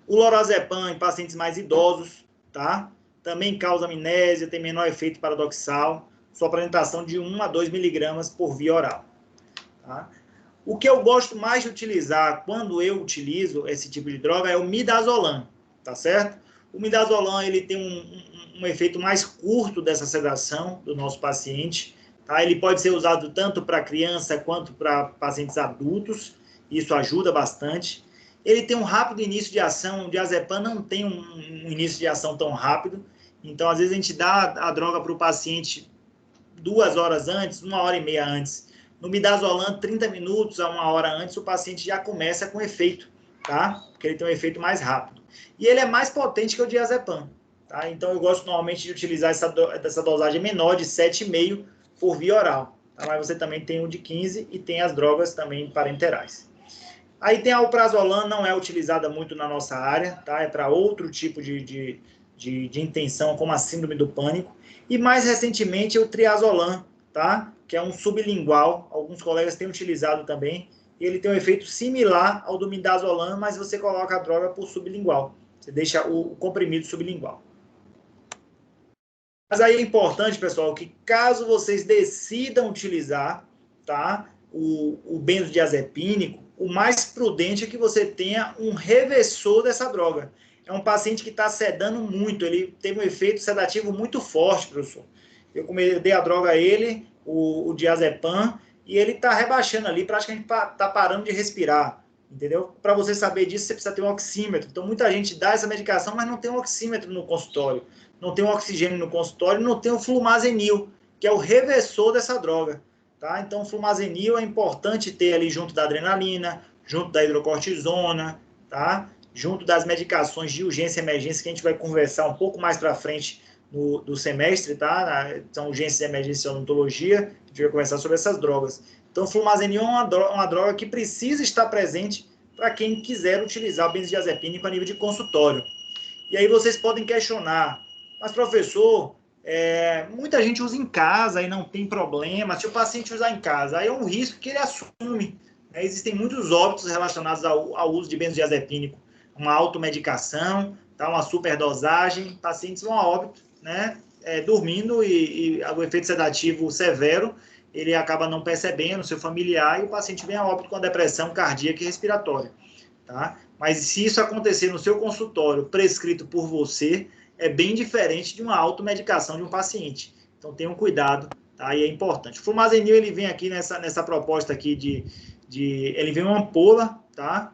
O lorazepam em pacientes mais idosos, tá? Também causa amnésia, tem menor efeito paradoxal, sua apresentação de 1 a 2 miligramas por via oral. Tá? O que eu gosto mais de utilizar quando eu utilizo esse tipo de droga é o midazolam, tá certo? O midazolam ele tem um efeito mais curto dessa sedação do nosso paciente, tá? Ele pode ser usado tanto para criança quanto para pacientes adultos, isso ajuda bastante. Ele tem um rápido início de ação, o diazepam não tem um início de ação tão rápido, então às vezes a gente dá a droga para o paciente 2 horas antes, 1h30 antes. No midazolam, 30 minutos a 1 hora antes, o paciente já começa com efeito, tá? Porque ele tem um efeito mais rápido. E ele é mais potente que o diazepam, tá? Então eu gosto normalmente de utilizar essa dosagem menor de 7,5 por via oral. Tá? Mas você também tem o de 15 e tem as drogas também parenterais. Aí tem a alprazolam, não é utilizada muito na nossa área, tá? É para outro tipo de intenção, como a síndrome do pânico. E mais recentemente o triazolam, tá? Que é um sublingual, alguns colegas têm utilizado também, e ele tem um efeito similar ao do midazolam, mas você coloca a droga por sublingual. Você deixa o comprimido sublingual. Mas aí é importante, pessoal, que caso vocês decidam utilizar, tá, o benzodiazepínico, o mais prudente é que você tenha um reversor dessa droga. É um paciente que está sedando muito, ele teve um efeito sedativo muito forte, professor. Eu dei a droga a ele, o diazepam, e ele está rebaixando ali, praticamente está parando de respirar, entendeu? Para você saber disso, você precisa ter um oxímetro. Então, muita gente dá essa medicação, mas não tem um oxímetro no consultório. Não tem um oxigênio no consultório, não tem o flumazenil, que é o reversor dessa droga. Tá? Então, o flumazenil é importante ter ali junto da adrenalina, junto da hidrocortisona, tá? Junto das medicações de urgência e emergência, que a gente vai conversar um pouco mais para frente do semestre, tá? São urgências e emergência e odontologia, a gente vai conversar sobre essas drogas. Então, o flumazenil é uma droga que precisa estar presente para quem quiser utilizar o benzodiazepínico a nível de consultório. E aí vocês podem questionar, mas professor, muita gente usa em casa e não tem problema. Se o paciente usar em casa, aí é um risco que ele assume. Né? Existem muitos óbitos relacionados ao uso de benzodiazepínico. Uma automedicação, tá? Uma superdosagem, pacientes vão a óbito, né? Dormindo e o efeito sedativo severo, ele acaba não percebendo, seu familiar, e o paciente vem a óbito com a depressão cardíaca e respiratória. Tá? Mas se isso acontecer no seu consultório, prescrito por você, é bem diferente de uma automedicação de um paciente. Então, tenham cuidado, tá? E é importante. O flumazenil, ele vem aqui nessa proposta aqui ele vem uma ampola, tá?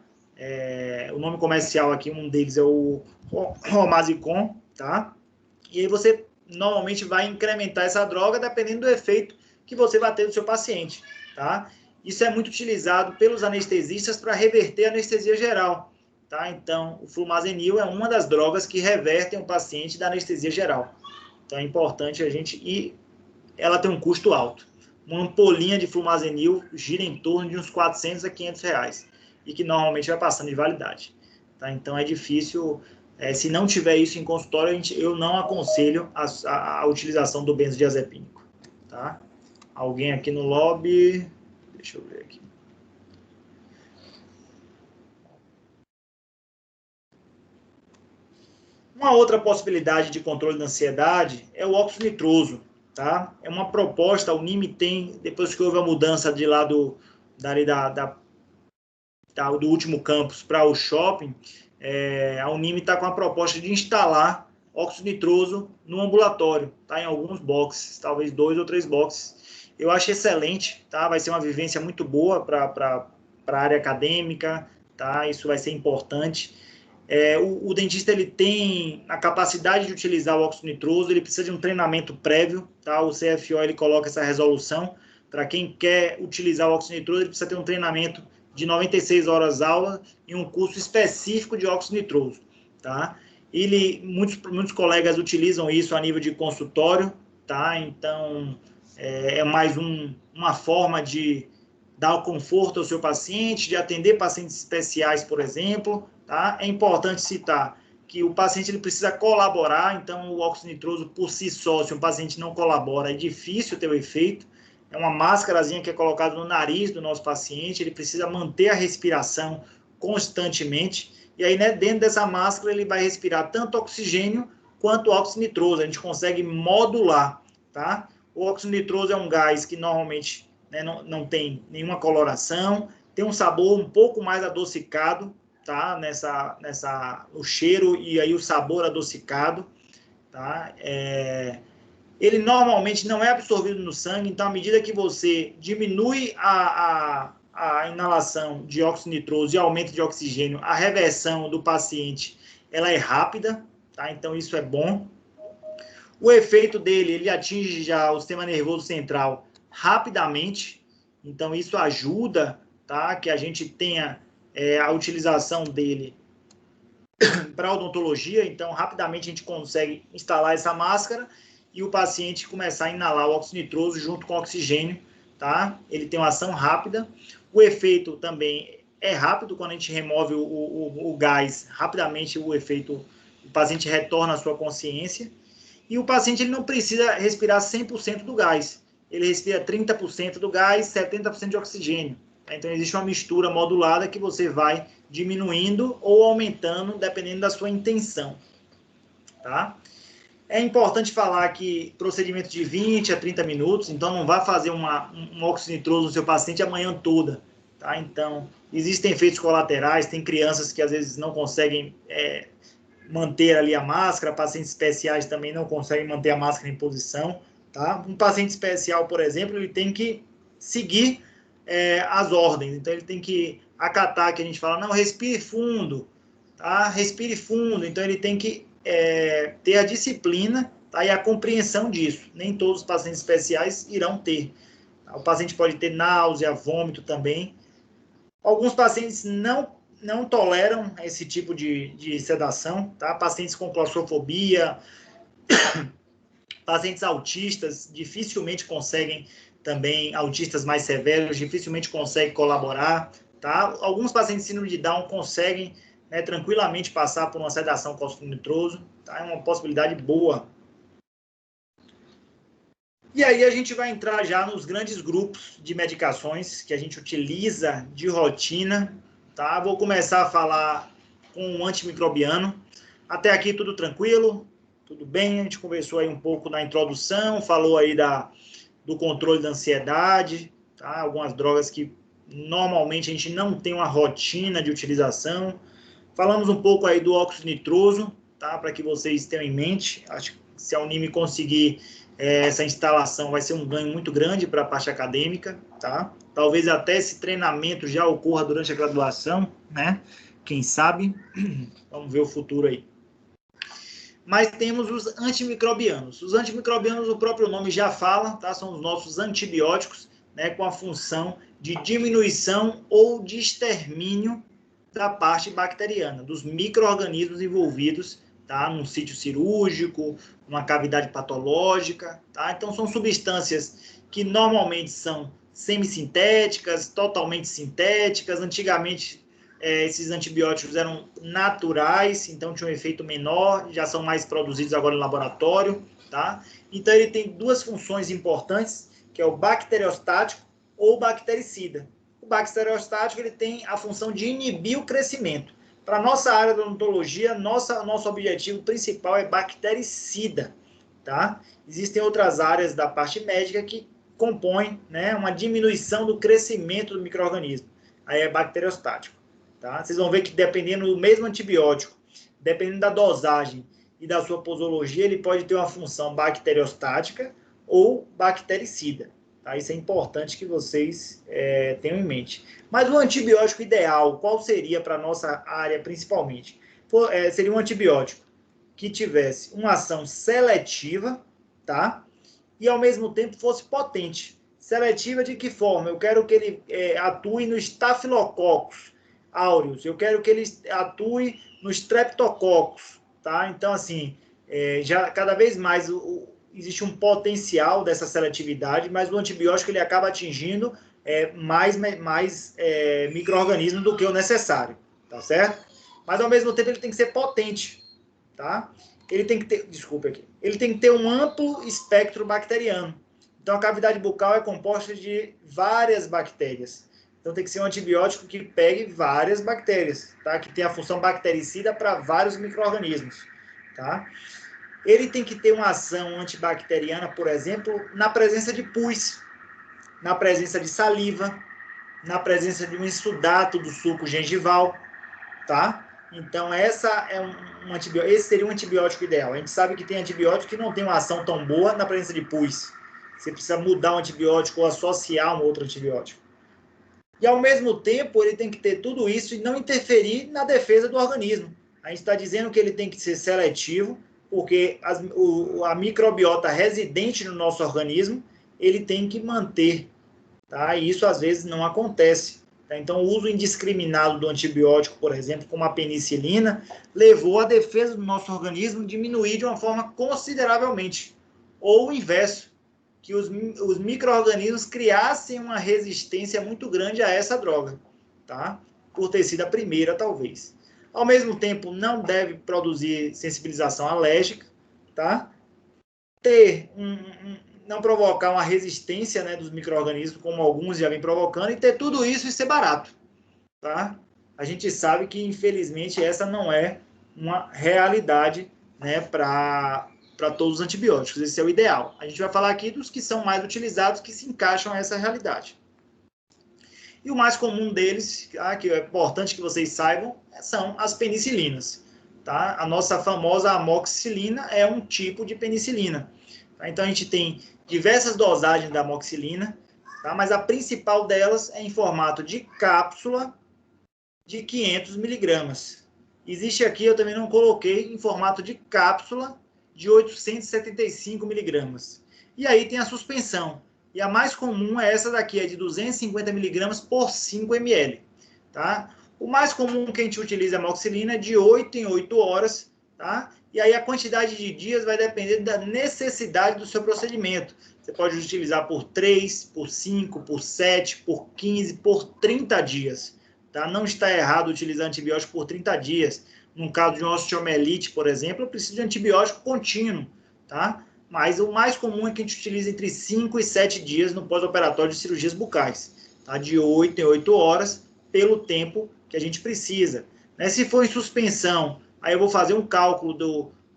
O nome comercial aqui, um deles é o Romazicon, tá? E aí você normalmente vai incrementar essa droga dependendo do efeito que você vai ter do seu paciente, tá? Isso é muito utilizado pelos anestesistas para reverter a anestesia geral, tá? Então, o flumazenil é uma das drogas que revertem o paciente da anestesia geral. Então, é importante a gente... E ela tem um custo alto. Uma ampolinha de flumazenil gira em torno de uns 400 a 500 reais, e que normalmente vai passando de validade, tá? Então, é difícil... se não tiver isso em consultório, eu não aconselho a utilização do benzodiazepínico, tá? Alguém aqui no lobby... Deixa eu ver aqui. Uma outra possibilidade de controle da ansiedade é o óxido nitroso, tá? É uma proposta, a Unime tem, depois que houve a mudança de lá do último campus para o shopping, a Unime está com a proposta de instalar óxido nitroso no ambulatório, tá? Em alguns boxes, talvez 2 ou 3 boxes. Eu acho excelente, tá? Vai ser uma vivência muito boa para a área acadêmica, tá? Isso vai ser importante. O dentista, ele tem a capacidade de utilizar o óxido nitroso, ele precisa de um treinamento prévio, tá? O CFO, ele coloca essa resolução. Para quem quer utilizar o óxido nitroso, ele precisa ter um treinamento de 96 horas aula e um curso específico de óxido nitroso, tá? Muitos colegas utilizam isso a nível de consultório, tá? Então, é mais uma forma de dar o conforto ao seu paciente, de atender pacientes especiais, por exemplo, tá? É importante citar que o paciente ele precisa colaborar, então o óxido nitroso por si só, se o paciente não colabora, é difícil ter o efeito. É uma máscarazinha que é colocada no nariz do nosso paciente, ele precisa manter a respiração constantemente, e aí, né, dentro dessa máscara ele vai respirar tanto oxigênio quanto óxido nitroso, a gente consegue modular, tá? O óxido nitroso é um gás que normalmente, né, não tem nenhuma coloração, tem um sabor um pouco mais adocicado, tá? O cheiro e aí o sabor adocicado, tá? Ele normalmente não é absorvido no sangue, então à medida que você diminui a inalação de óxido nitroso e aumento de oxigênio, a reversão do paciente ela é rápida, tá? Então isso é bom. O efeito dele, ele atinge já o sistema nervoso central rapidamente, então isso ajuda, tá? Que a gente tenha a utilização dele para odontologia, então rapidamente a gente consegue instalar essa máscara e o paciente começar a inalar o óxido nitroso junto com o oxigênio, tá? Ele tem uma ação rápida, o efeito também é rápido, quando a gente remove o gás, rapidamente o paciente retorna à sua consciência, e o paciente ele não precisa respirar 100% do gás, ele respira 30% do gás, 70% de oxigênio. Então, existe uma mistura modulada que você vai diminuindo ou aumentando, dependendo da sua intenção. Tá? É importante falar que procedimento de 20 a 30 minutos, então não vá fazer um óxido nitroso no seu paciente a manhã toda. Tá? Então, existem efeitos colaterais, tem crianças que às vezes não conseguem manter ali a máscara, pacientes especiais também não conseguem manter a máscara em posição. Tá? Um paciente especial, por exemplo, ele tem que seguir as ordens, então ele tem que acatar, que a gente fala, não, respire fundo, tá? Respire fundo, então ele tem que ter a disciplina, tá? E a compreensão disso, nem todos os pacientes especiais irão ter, tá? O paciente pode ter náusea, vômito também, alguns pacientes não toleram esse tipo de sedação, tá? Pacientes com claustrofobia, pacientes autistas dificilmente conseguem também, autistas mais severos, dificilmente conseguem colaborar, tá? Alguns pacientes de síndrome de Down conseguem tranquilamente passar por uma sedação com óxido nitroso, tá? É uma possibilidade boa. E aí a gente vai entrar já nos grandes grupos de medicações que a gente utiliza de rotina, tá? Vou começar a falar com o antimicrobiano. Até aqui tudo tranquilo? Tudo bem? A gente conversou aí um pouco na introdução, falou aí do controle da ansiedade, tá? Algumas drogas que normalmente a gente não tem uma rotina de utilização. Falamos um pouco aí do óxido nitroso, tá? Para que vocês tenham em mente. Acho que se a Unime conseguir essa instalação, vai ser um ganho muito grande para a parte acadêmica, tá? Talvez até esse treinamento já ocorra durante a graduação, né? Quem sabe? Vamos ver o futuro aí. Mas temos os antimicrobianos. Os antimicrobianos, o próprio nome já fala, tá? São os nossos antibióticos, né? Com a função de diminuição ou de extermínio da parte bacteriana, dos micro-organismos envolvidos, tá? Num sítio cirúrgico, uma cavidade patológica, tá? Então, são substâncias que normalmente são semissintéticas, totalmente sintéticas. Antigamente, esses antibióticos eram naturais, então tinham um efeito menor, já são mais produzidos agora no laboratório, tá? Então ele tem duas funções importantes, que é o bacteriostático ou bactericida. O bacteriostático ele tem a função de inibir o crescimento. Para a nossa área da odontologia, nosso objetivo principal é bactericida, tá? Existem outras áreas da parte médica que compõem, né, uma diminuição do crescimento do micro-organismo. Aí é bacteriostático. Tá? Vocês vão ver que dependendo do mesmo antibiótico, dependendo da dosagem e da sua posologia, ele pode ter uma função bacteriostática ou bactericida. Tá? Isso é importante que vocês tenham em mente. Mas o antibiótico ideal, qual seria para a nossa área principalmente? Seria um antibiótico que tivesse uma ação seletiva, tá? E ao mesmo tempo fosse potente. Seletiva de que forma? Eu quero que ele atue no Staphylococcus aureus, eu quero que ele atue nos Streptococcus, tá? Então, assim, já cada vez mais existe um potencial dessa seletividade, mas o antibiótico ele acaba atingindo mais micro-organismos do que o necessário, tá certo? Mas, ao mesmo tempo, ele tem que ser potente, tá? Ele tem que ter, desculpa aqui, ele tem que ter um amplo espectro bacteriano. Então, a cavidade bucal é composta de várias bactérias. Então, tem que ser um antibiótico que pegue várias bactérias, tá? Que tenha a função bactericida para vários micro-organismos, tá? Ele tem que ter uma ação antibacteriana, por exemplo, na presença de pus, na presença de saliva, na presença de um exsudato do suco gengival, tá? Então, esse seria um antibiótico ideal. A gente sabe que tem antibiótico que não tem uma ação tão boa na presença de pus. Você precisa mudar o antibiótico ou associar um outro antibiótico. E, ao mesmo tempo, ele tem que ter tudo isso e não interferir na defesa do organismo. A gente está dizendo que ele tem que ser seletivo, porque a microbiota residente no nosso organismo, ele tem que manter, tá? E isso, às vezes, não acontece, Tá? Então, o uso indiscriminado do antibiótico, por exemplo, como a penicilina, levou a defesa do nosso organismo a diminuir de uma forma consideravelmente. Ou o inverso, que os micro-organismos criassem uma resistência muito grande a essa droga, tá? Por ter sido a primeira, talvez. Ao mesmo tempo, não deve produzir sensibilização alérgica, tá? Não provocar uma resistência, né, dos micro-organismos, como alguns já vêm provocando, e ter tudo isso e ser barato, tá? A gente sabe que, infelizmente, essa não é uma realidade, né, para todos os antibióticos. Esse é o ideal. A gente vai falar aqui dos que são mais utilizados, que se encaixam a essa realidade. E o mais comum deles, que é importante que vocês saibam, são as penicilinas. Tá? A nossa famosa amoxicilina é um tipo de penicilina. Tá? Então, a gente tem diversas dosagens da amoxicilina, tá? Mas a principal delas é em formato de cápsula de 500 miligramas. Existe aqui, eu também não coloquei, em formato de cápsula de 875 miligramas. E aí tem a suspensão. E a mais comum é essa daqui, é de 250 miligramas por 5 ml. Tá? O mais comum que a gente utiliza a amoxicilina é de 8 em 8 horas. Tá? E aí a quantidade de dias vai depender da necessidade do seu procedimento. Você pode utilizar por 3, por 5, por 7, por 15, por 30 dias. Tá? Não está errado utilizar antibiótico por 30 dias. No caso de uma osteomielite, por exemplo, eu preciso de antibiótico contínuo. Tá? Mas o mais comum é que a gente utilize entre 5 e 7 dias no pós-operatório de cirurgias bucais. Tá? De 8 em 8 horas, pelo tempo que a gente precisa. Né? Se for em suspensão, aí eu vou fazer um cálculo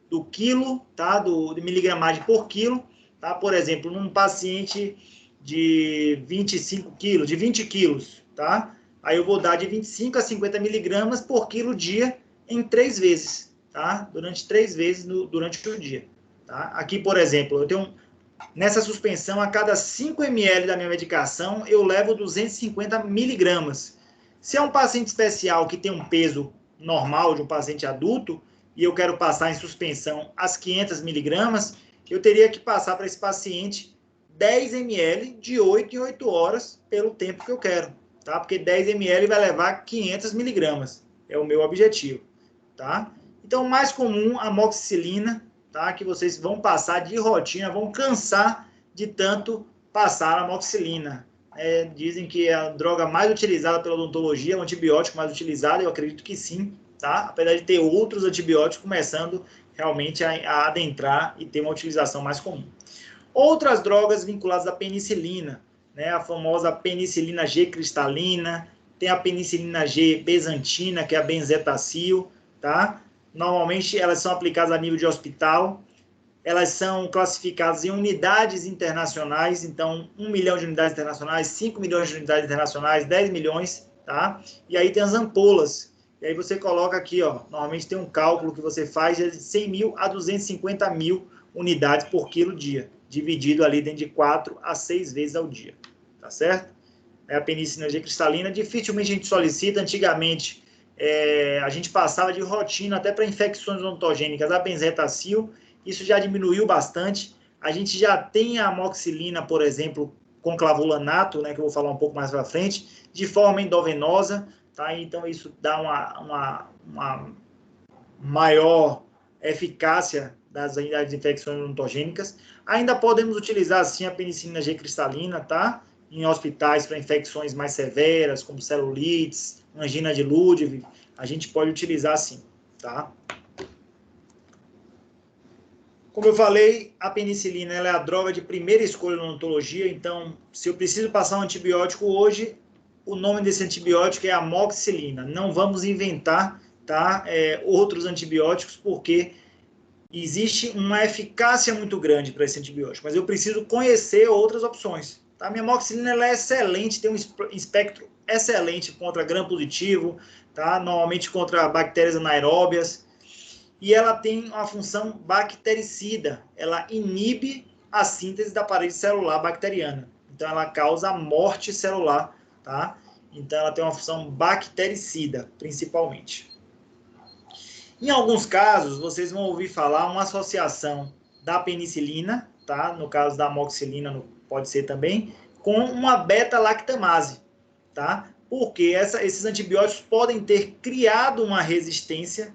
do quilo, tá? De miligramagem por quilo. Tá? Por exemplo, num paciente de 25 quilos, de 20 quilos, tá? Aí eu vou dar de 25 a 50 miligramas por quilo dia em 3 vezes, tá? Durante 3 vezes durante o dia. Tá? Aqui, por exemplo, eu tenho nessa suspensão, a cada 5 ml da minha medicação, eu levo 250 miligramas. Se é um paciente especial que tem um peso normal de um paciente adulto, e eu quero passar em suspensão as 500 miligramas, eu teria que passar para esse paciente 10 ml de 8 em 8 horas pelo tempo que eu quero. Tá? Porque 10 ml vai levar 500 miligramas. É o meu objetivo. Tá? Então, o mais comum, a amoxicilina, tá? Que vocês vão passar de rotina, vão cansar de tanto passar a amoxicilina. Dizem que é a droga mais utilizada pela odontologia, o antibiótico mais utilizado, eu acredito que sim, tá? Apesar de ter outros antibióticos começando realmente a adentrar e ter uma utilização mais comum. Outras drogas vinculadas à penicilina, né? A famosa penicilina G cristalina, tem a penicilina G bezantina, que é a benzetacil, tá? Normalmente elas são aplicadas a nível de hospital, elas são classificadas em unidades internacionais, então 1 milhão de unidades internacionais, 5 milhões de unidades internacionais, 10 milhões, tá? E aí tem as ampolas, e aí você coloca aqui, ó, normalmente tem um cálculo que você faz de 100 mil a 250 mil unidades por quilo dia, dividido ali dentro de 4 a 6 vezes ao dia, tá certo? A penicilina G cristalina, dificilmente a gente solicita, antigamente a gente passava de rotina até para infecções odontogênicas a benzetacil, isso já diminuiu bastante. A gente já tem a amoxicilina, por exemplo, com clavulanato, né, que eu vou falar um pouco mais para frente, de forma endovenosa, tá? Então isso dá uma maior eficácia das unidades de infecções odontogênicas. Ainda podemos utilizar, sim, a penicilina G cristalina, tá? Em hospitais para infecções mais severas, como celulites, angina de Ludwig, a gente pode utilizar, sim, tá? Como eu falei, a penicilina ela é a droga de primeira escolha na odontologia, então, se eu preciso passar um antibiótico hoje, o nome desse antibiótico é amoxicilina. Não vamos inventar, tá, outros antibióticos, porque existe uma eficácia muito grande para esse antibiótico, mas eu preciso conhecer outras opções. Tá? A minha amoxicilina ela é excelente, tem um espectro excelente contra gram-positivo, tá? Normalmente contra bactérias anaeróbias, e ela tem uma função bactericida, ela inibe a síntese da parede celular bacteriana. Então, ela causa morte celular, tá? Então, ela tem uma função bactericida, principalmente. Em alguns casos, vocês vão ouvir falar uma associação da penicilina, tá? No caso da amoxicilina, pode ser também, com uma beta-lactamase, tá? porque esses antibióticos podem ter criado uma resistência,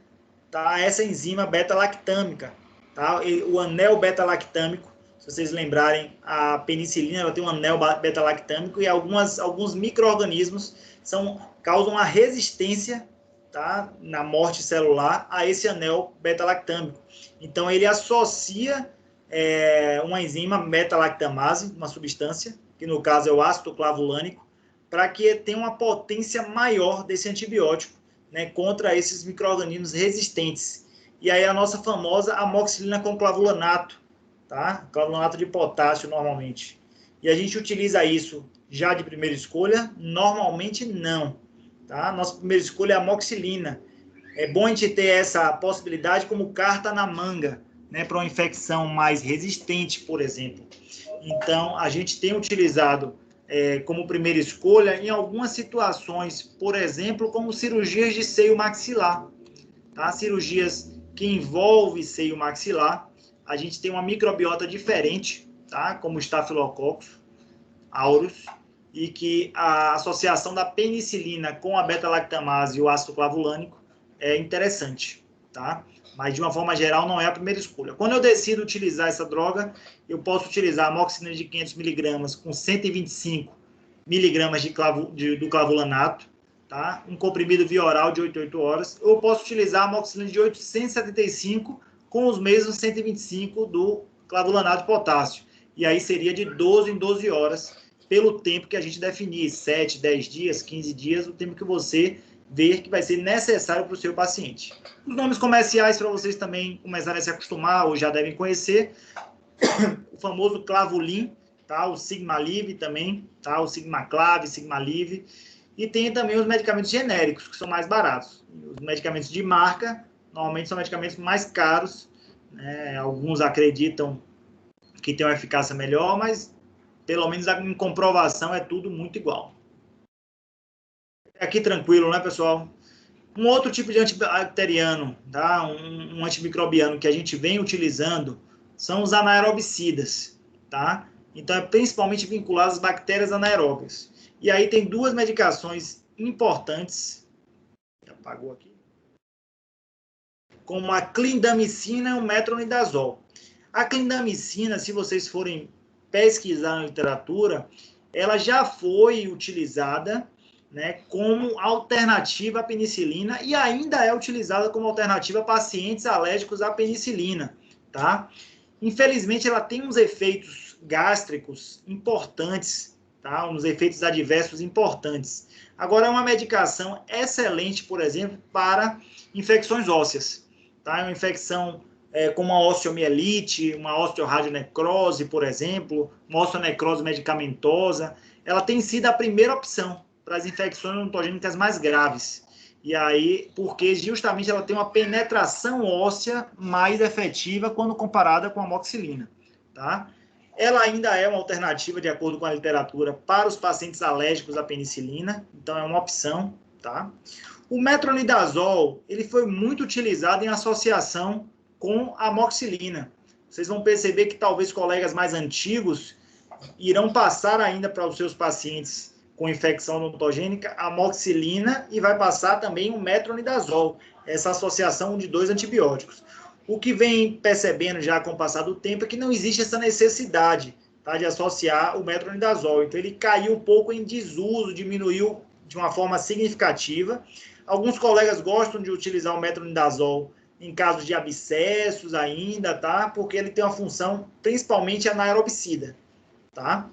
tá, a essa enzima beta-lactâmica, tá? O anel beta-lactâmico, se vocês lembrarem, a penicilina ela tem um anel beta-lactâmico e alguns micro-organismos causam uma resistência, tá, na morte celular a esse anel beta-lactâmico. Então, ele associa uma enzima beta-lactamase, uma substância, que no caso é o ácido clavulânico, para que tenha uma potência maior desse antibiótico, né, contra esses micro-organismos resistentes. E aí a nossa famosa amoxicilina com clavulanato, tá? Clavulanato de potássio normalmente. E a gente utiliza isso já de primeira escolha? Normalmente não, tá? Nossa primeira escolha é a amoxicilina. É bom a gente ter essa possibilidade como carta na manga, né, para uma infecção mais resistente, por exemplo. Então, a gente tem utilizado como primeira escolha em algumas situações, por exemplo, como cirurgias de seio maxilar, tá? Cirurgias que envolvem seio maxilar, a gente tem uma microbiota diferente, tá? Como o Staphylococcus aureus, e que a associação da penicilina com a beta-lactamase e o ácido clavulânico é interessante, tá? Mas de uma forma geral não é a primeira escolha. Quando eu decido utilizar essa droga, eu posso utilizar a amoxicilina de 500 mg com 125 mg do clavulanato, tá? Um comprimido via oral de 8 a 8 horas. Ou eu posso utilizar a amoxicilina de 875 com os mesmos 125 do clavulanato de potássio. E aí seria de 12 em 12 horas, pelo tempo que a gente definir, 7, 10 dias, 15 dias, o tempo que você ver que vai ser necessário para o seu paciente. Os nomes comerciais para vocês também começarem a se acostumar ou já devem conhecer, o famoso Clavulin, tá? O Sigma-Live também, tá? O Sigma-Clave, Sigma-Live, e tem também os medicamentos genéricos, que são mais baratos. Os medicamentos de marca, normalmente são medicamentos mais caros, né? Alguns acreditam que tem uma eficácia melhor, mas pelo menos em comprovação é tudo muito igual. Aqui tranquilo, né, pessoal? Um outro tipo de antibacteriano, tá? Um antimicrobiano que a gente vem utilizando são os anaerobicidas, tá? Então, é principalmente vinculado às bactérias anaeróbias. E aí tem duas medicações importantes, apagou aqui, como a clindamicina e o metronidazol. A clindamicina, se vocês forem pesquisar na literatura, ela já foi utilizada, né, como alternativa à penicilina e ainda é utilizada como alternativa a pacientes alérgicos à penicilina, tá? Infelizmente, ela tem uns efeitos gástricos importantes, tá? Uns efeitos adversos importantes. Agora, é uma medicação excelente, por exemplo, para infecções ósseas, tá? É uma infecção como uma osteomielite, uma osteoradionecrose, por exemplo, uma osteonecrose medicamentosa. Ela tem sido a primeira opção para as infecções odontogênicas mais graves. E aí, porque justamente ela tem uma penetração óssea mais efetiva quando comparada com a amoxicilina, tá? Ela ainda é uma alternativa, de acordo com a literatura, para os pacientes alérgicos à penicilina, então é uma opção, tá? O metronidazol, ele foi muito utilizado em associação com a amoxicilina. Vocês vão perceber que talvez colegas mais antigos irão passar ainda para os seus pacientes com infecção odontogênica a amoxicilina e vai passar também o metronidazol, essa associação de dois antibióticos. O que vem percebendo já com o passar do tempo é que não existe essa necessidade, tá, de associar o metronidazol. Então, ele caiu um pouco em desuso, diminuiu de uma forma significativa. Alguns colegas gostam de utilizar o metronidazol em casos de abscessos ainda, tá? Porque ele tem uma função principalmente anaerobicida, tá?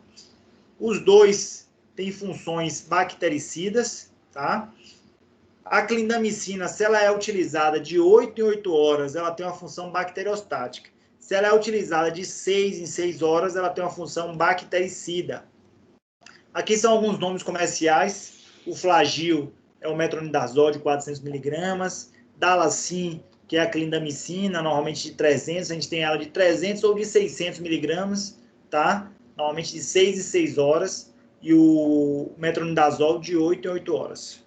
Os dois têm funções bactericidas, tá? A clindamicina, se ela é utilizada de 8 em 8 horas, ela tem uma função bacteriostática. Se ela é utilizada de 6 em 6 horas, ela tem uma função bactericida. Aqui são alguns nomes comerciais. O Flagyl é o metronidazol de 400 mg. Dalacin, que é a clindamicina, normalmente de 300. A gente tem ela de 300 ou de 600 mg, tá? Normalmente de 6 em 6 horas. E o metronidazol de 8 em 8 horas.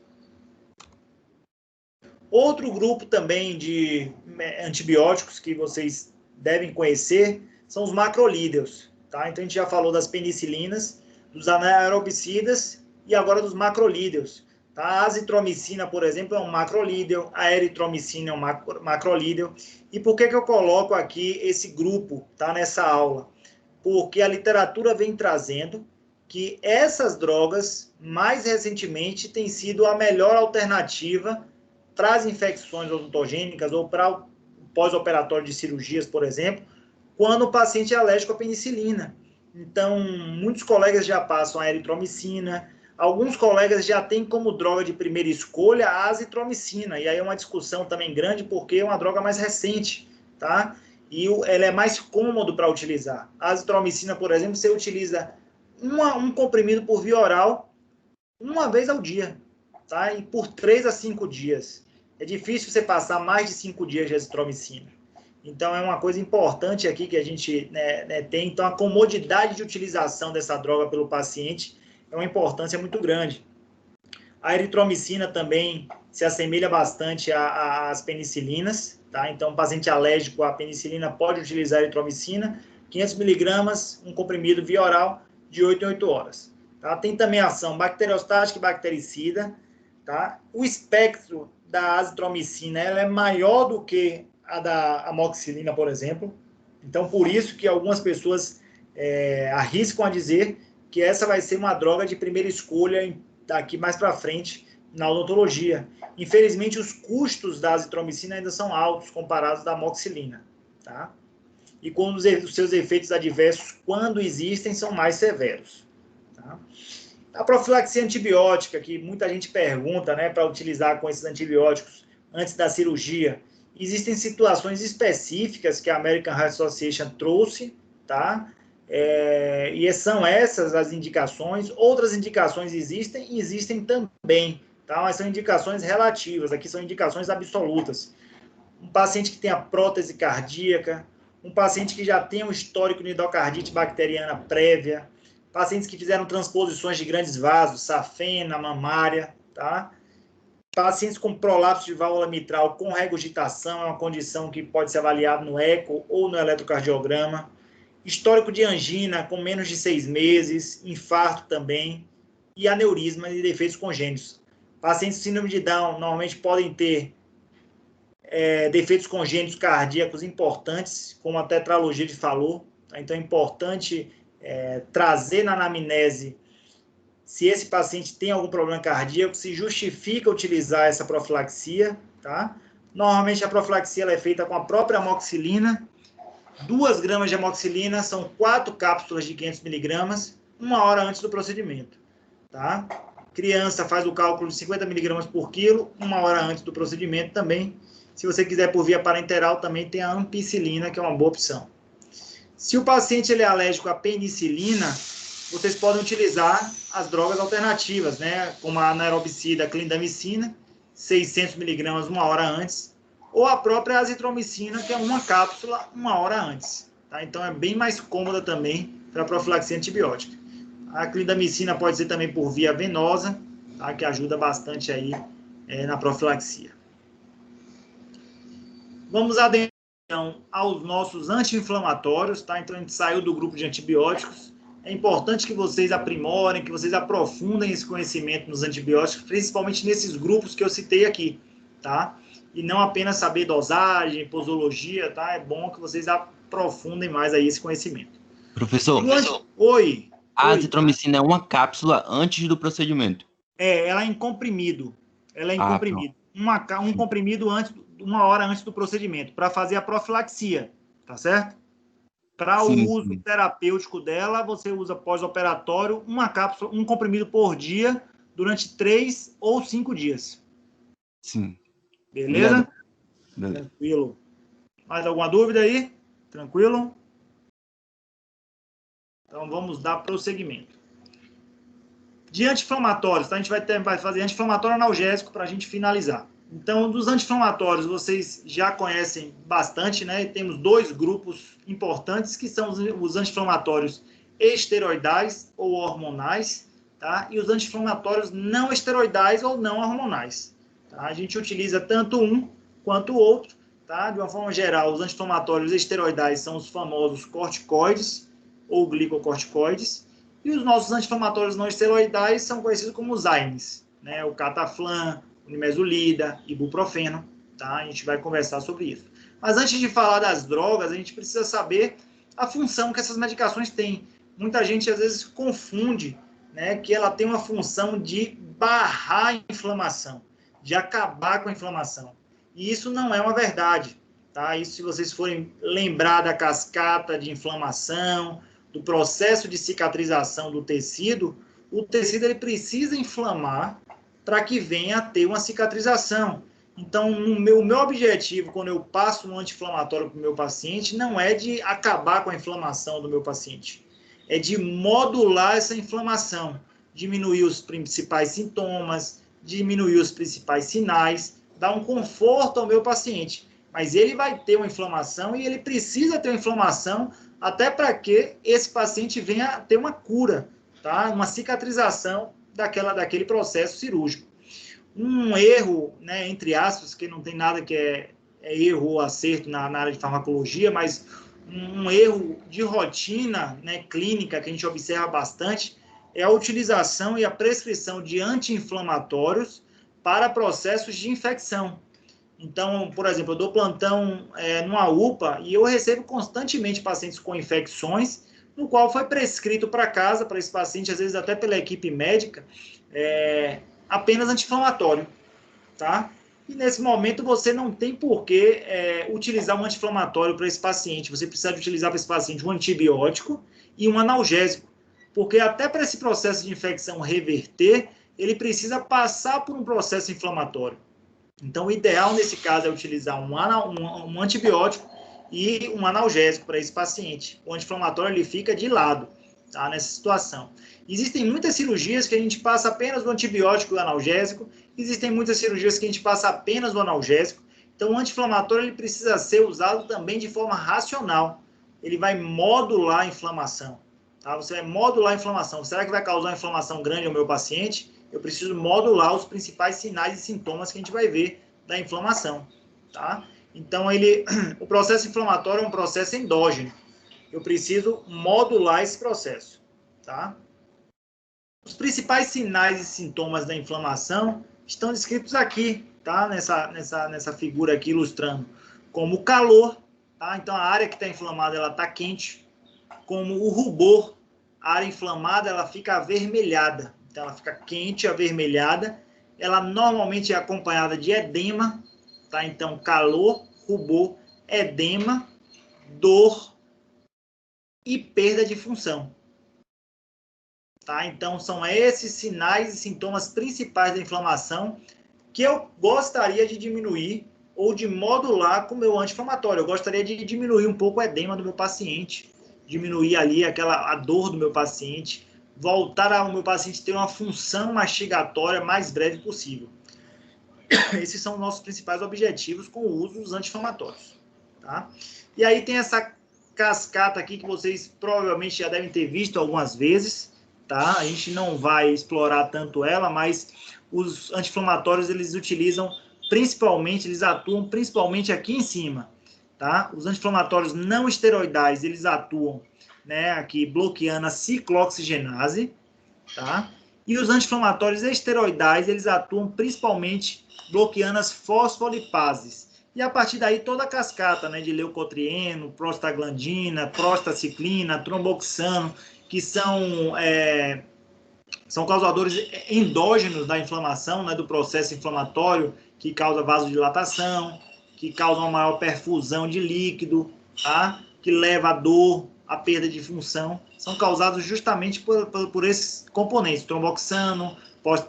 Outro grupo também de antibióticos que vocês devem conhecer são os macrolídeos, tá? Então, a gente já falou das penicilinas, dos anaerobicidas e agora dos macrolídeos. Tá? A azitromicina, por exemplo, é um macrolídeo, a eritromicina é um macrolídeo. E por que eu coloco aqui esse grupo, tá, nessa aula? Porque a literatura vem trazendo que essas drogas, mais recentemente, têm sido a melhor alternativa para as infecções odontogênicas ou para o pós-operatório de cirurgias, por exemplo, quando o paciente é alérgico à penicilina. Então, muitos colegas já passam a eritromicina, alguns colegas já têm como droga de primeira escolha a azitromicina, e aí é uma discussão também grande, porque é uma droga mais recente, tá? E ela é mais cômodo para utilizar. A azitromicina, por exemplo, você utiliza um comprimido por via oral uma vez ao dia, tá? E por 3 a 5 dias. É difícil você passar mais de 5 dias de azitromicina. Então, é uma coisa importante aqui que a gente tem. Então, a comodidade de utilização dessa droga pelo paciente é uma importância muito grande. A eritromicina também se assemelha bastante às penicilinas, tá? Então, o paciente alérgico à penicilina pode utilizar a eritromicina, 500 miligramas, um comprimido via oral, de 8 em 8 horas. Tá? Tem também ação bacteriostática e bactericida. Tá? O espectro da azitromicina ela é maior do que a da amoxicilina, por exemplo. Então, por isso que algumas pessoas arriscam a dizer que essa vai ser uma droga de primeira escolha daqui mais para frente na odontologia. Infelizmente, os custos da azitromicina ainda são altos comparados da amoxicilina, tá? E com os seus efeitos adversos, quando existem, são mais severos, tá? A profilaxia antibiótica, que muita gente pergunta, né, para utilizar com esses antibióticos antes da cirurgia, existem situações específicas que a American Heart Association trouxe, tá? E são essas as indicações. Outras indicações existem também, tá? Mas são indicações relativas, aqui são indicações absolutas. Um paciente que tenha prótese cardíaca, um paciente que já tenha um histórico de endocardite bacteriana prévia, pacientes que fizeram transposições de grandes vasos, safena, mamária, tá? Pacientes com prolapso de válvula mitral com regurgitação, é uma condição que pode ser avaliada no eco ou no eletrocardiograma. Histórico de angina com menos de 6 meses, infarto também, e aneurisma e defeitos congênitos. Pacientes com síndrome de Down normalmente podem ter defeitos congênitos cardíacos importantes, como a tetralogia de Fallot. Tá? Então, é importante trazer na anamnese se esse paciente tem algum problema cardíaco, se justifica utilizar essa profilaxia. Tá? Normalmente, a profilaxia ela é feita com a própria amoxicilina. 2 gramas de amoxicilina são 4 cápsulas de 500 miligramas, 1 hora antes do procedimento. Tá? Criança faz o cálculo de 50 miligramas por quilo, 1 hora antes do procedimento também. Se você quiser por via parenteral, também tem a ampicilina, que é uma boa opção. Se o paciente ele é alérgico à penicilina, vocês podem utilizar as drogas alternativas, né? Como a anaerobicida, clindamicina, 600 miligramas 1 hora antes, ou a própria azitromicina, que é uma cápsula 1 hora antes. Tá? Então, é bem mais cômoda também para profilaxia antibiótica. A clindamicina pode ser também por via venosa, tá? Que ajuda bastante aí na profilaxia. Vamos adentrar então, aos nossos anti-inflamatórios, tá? Então, a gente saiu do grupo de antibióticos. É importante que vocês aprimorem, que vocês aprofundem esse conhecimento nos antibióticos, principalmente nesses grupos que eu citei aqui, tá? E não apenas saber dosagem, posologia, tá? É bom que vocês aprofundem mais aí esse conhecimento. Professor, Oi. A azitromicina é uma cápsula antes do procedimento? Ela é em comprimido. Ela é em comprimido. Um comprimido antes, 1 hora antes do procedimento, para fazer a profilaxia, tá certo? Para o uso terapêutico dela, você usa pós-operatório uma cápsula, um comprimido por dia, durante 3 ou 5 dias. Sim. Beleza? Beleza. Tranquilo. Mais alguma dúvida aí? Tranquilo? Então, vamos dar prosseguimento. De anti-inflamatórios, tá? A gente vai fazer anti-inflamatório analgésico para a gente finalizar. Então, dos anti-inflamatórios, vocês já conhecem bastante, né? E temos 2 grupos importantes, que são os anti-inflamatórios esteroidais ou hormonais, tá? E os anti-inflamatórios não esteroidais ou não hormonais. Tá? A gente utiliza tanto um quanto o outro, tá? De uma forma geral, os anti-inflamatórios esteroidais são os famosos corticoides ou glicocorticoides, E os nossos anti-inflamatórios não esteroidais são conhecidos como os AINES, né? O cataflam, o nimesulida, ibuprofeno, tá? A gente vai conversar sobre isso. Mas antes de falar das drogas, a gente precisa saber a função que essas medicações têm. Muita gente às vezes confunde, né, que ela tem uma função de barrar a inflamação, de acabar com a inflamação. E isso não é uma verdade, tá? Isso, se vocês forem lembrar da cascata de inflamação, do processo de cicatrização do tecido, o tecido ele precisa inflamar para que venha a ter uma cicatrização. Então, o meu objetivo, quando eu passo um anti-inflamatório para o meu paciente, não é de acabar com a inflamação do meu paciente, é de modular essa inflamação, diminuir os principais sintomas, diminuir os principais sinais, dar um conforto ao meu paciente. Mas ele vai ter uma inflamação e ele precisa ter uma inflamação até para que esse paciente venha a ter uma cura, tá? Uma cicatrização daquele processo cirúrgico. Um erro, né, entre aspas, que não tem nada que é erro ou acerto na área de farmacologia, mas um erro de rotina, né, clínica que a gente observa bastante é a utilização e a prescrição de anti-inflamatórios para processos de infecção. Então, por exemplo, eu dou plantão numa UPA e eu recebo constantemente pacientes com infecções, no qual foi prescrito para casa, para esse paciente, às vezes até pela equipe médica, apenas anti-inflamatório, tá? E nesse momento você não tem por que utilizar um anti-inflamatório para esse paciente. Você precisa utilizar para esse paciente um antibiótico e um analgésico, porque até para esse processo de infecção reverter, ele precisa passar por um processo inflamatório. Então, o ideal nesse caso é utilizar um antibiótico e um analgésico para esse paciente. O anti-inflamatório ele fica de lado, tá? Nessa situação. Existem muitas cirurgias que a gente passa apenas o antibiótico e o analgésico. Existem muitas cirurgias que a gente passa apenas o analgésico. Então, o anti-inflamatório ele precisa ser usado também de forma racional. Ele vai modular a inflamação. Tá? Você vai modular a inflamação. Será que vai causar uma inflamação grande ao meu paciente? Eu preciso modular os principais sinais e sintomas que a gente vai ver da inflamação. Tá? Então, o processo inflamatório é um processo endógeno. Eu preciso modular esse processo. Tá? Os principais sinais e sintomas da inflamação estão descritos aqui, tá? Nessa figura aqui, ilustrando. Como o calor, tá? Então, a área que está inflamada, ela está quente. Como o rubor, a área inflamada, ela fica avermelhada. Então, ela fica quente, avermelhada. Ela normalmente é acompanhada de edema, tá? Então, calor, rubor, edema, dor e perda de função. Tá? Então, são esses sinais e sintomas principais da inflamação que eu gostaria de diminuir ou de modular com o meu anti-inflamatório. Eu gostaria de diminuir um pouco o edema do meu paciente, diminuir ali a dor do meu paciente, voltar ao meu paciente ter uma função mastigatória mais breve possível. Esses são os nossos principais objetivos com o uso dos anti-inflamatórios. Tá? E aí tem essa cascata aqui que vocês provavelmente já devem ter visto algumas vezes. Tá? A gente não vai explorar tanto ela, mas os anti-inflamatórios eles atuam principalmente aqui em cima. Tá? Os anti-inflamatórios não esteroidais, eles atuam, né, aqui bloqueando a ciclooxigenase, tá? E os anti-inflamatórios esteroidais, eles atuam principalmente bloqueando as fosfolipases. E a partir daí toda a cascata, né, de leucotrieno, prostaglandina, prostaciclina, tromboxano, que são causadores endógenos da inflamação, né, do processo inflamatório, que causa vasodilatação, que causa uma maior perfusão de líquido, tá? Que leva a dor, a perda de função, são causados justamente por esses componentes, tromboxano,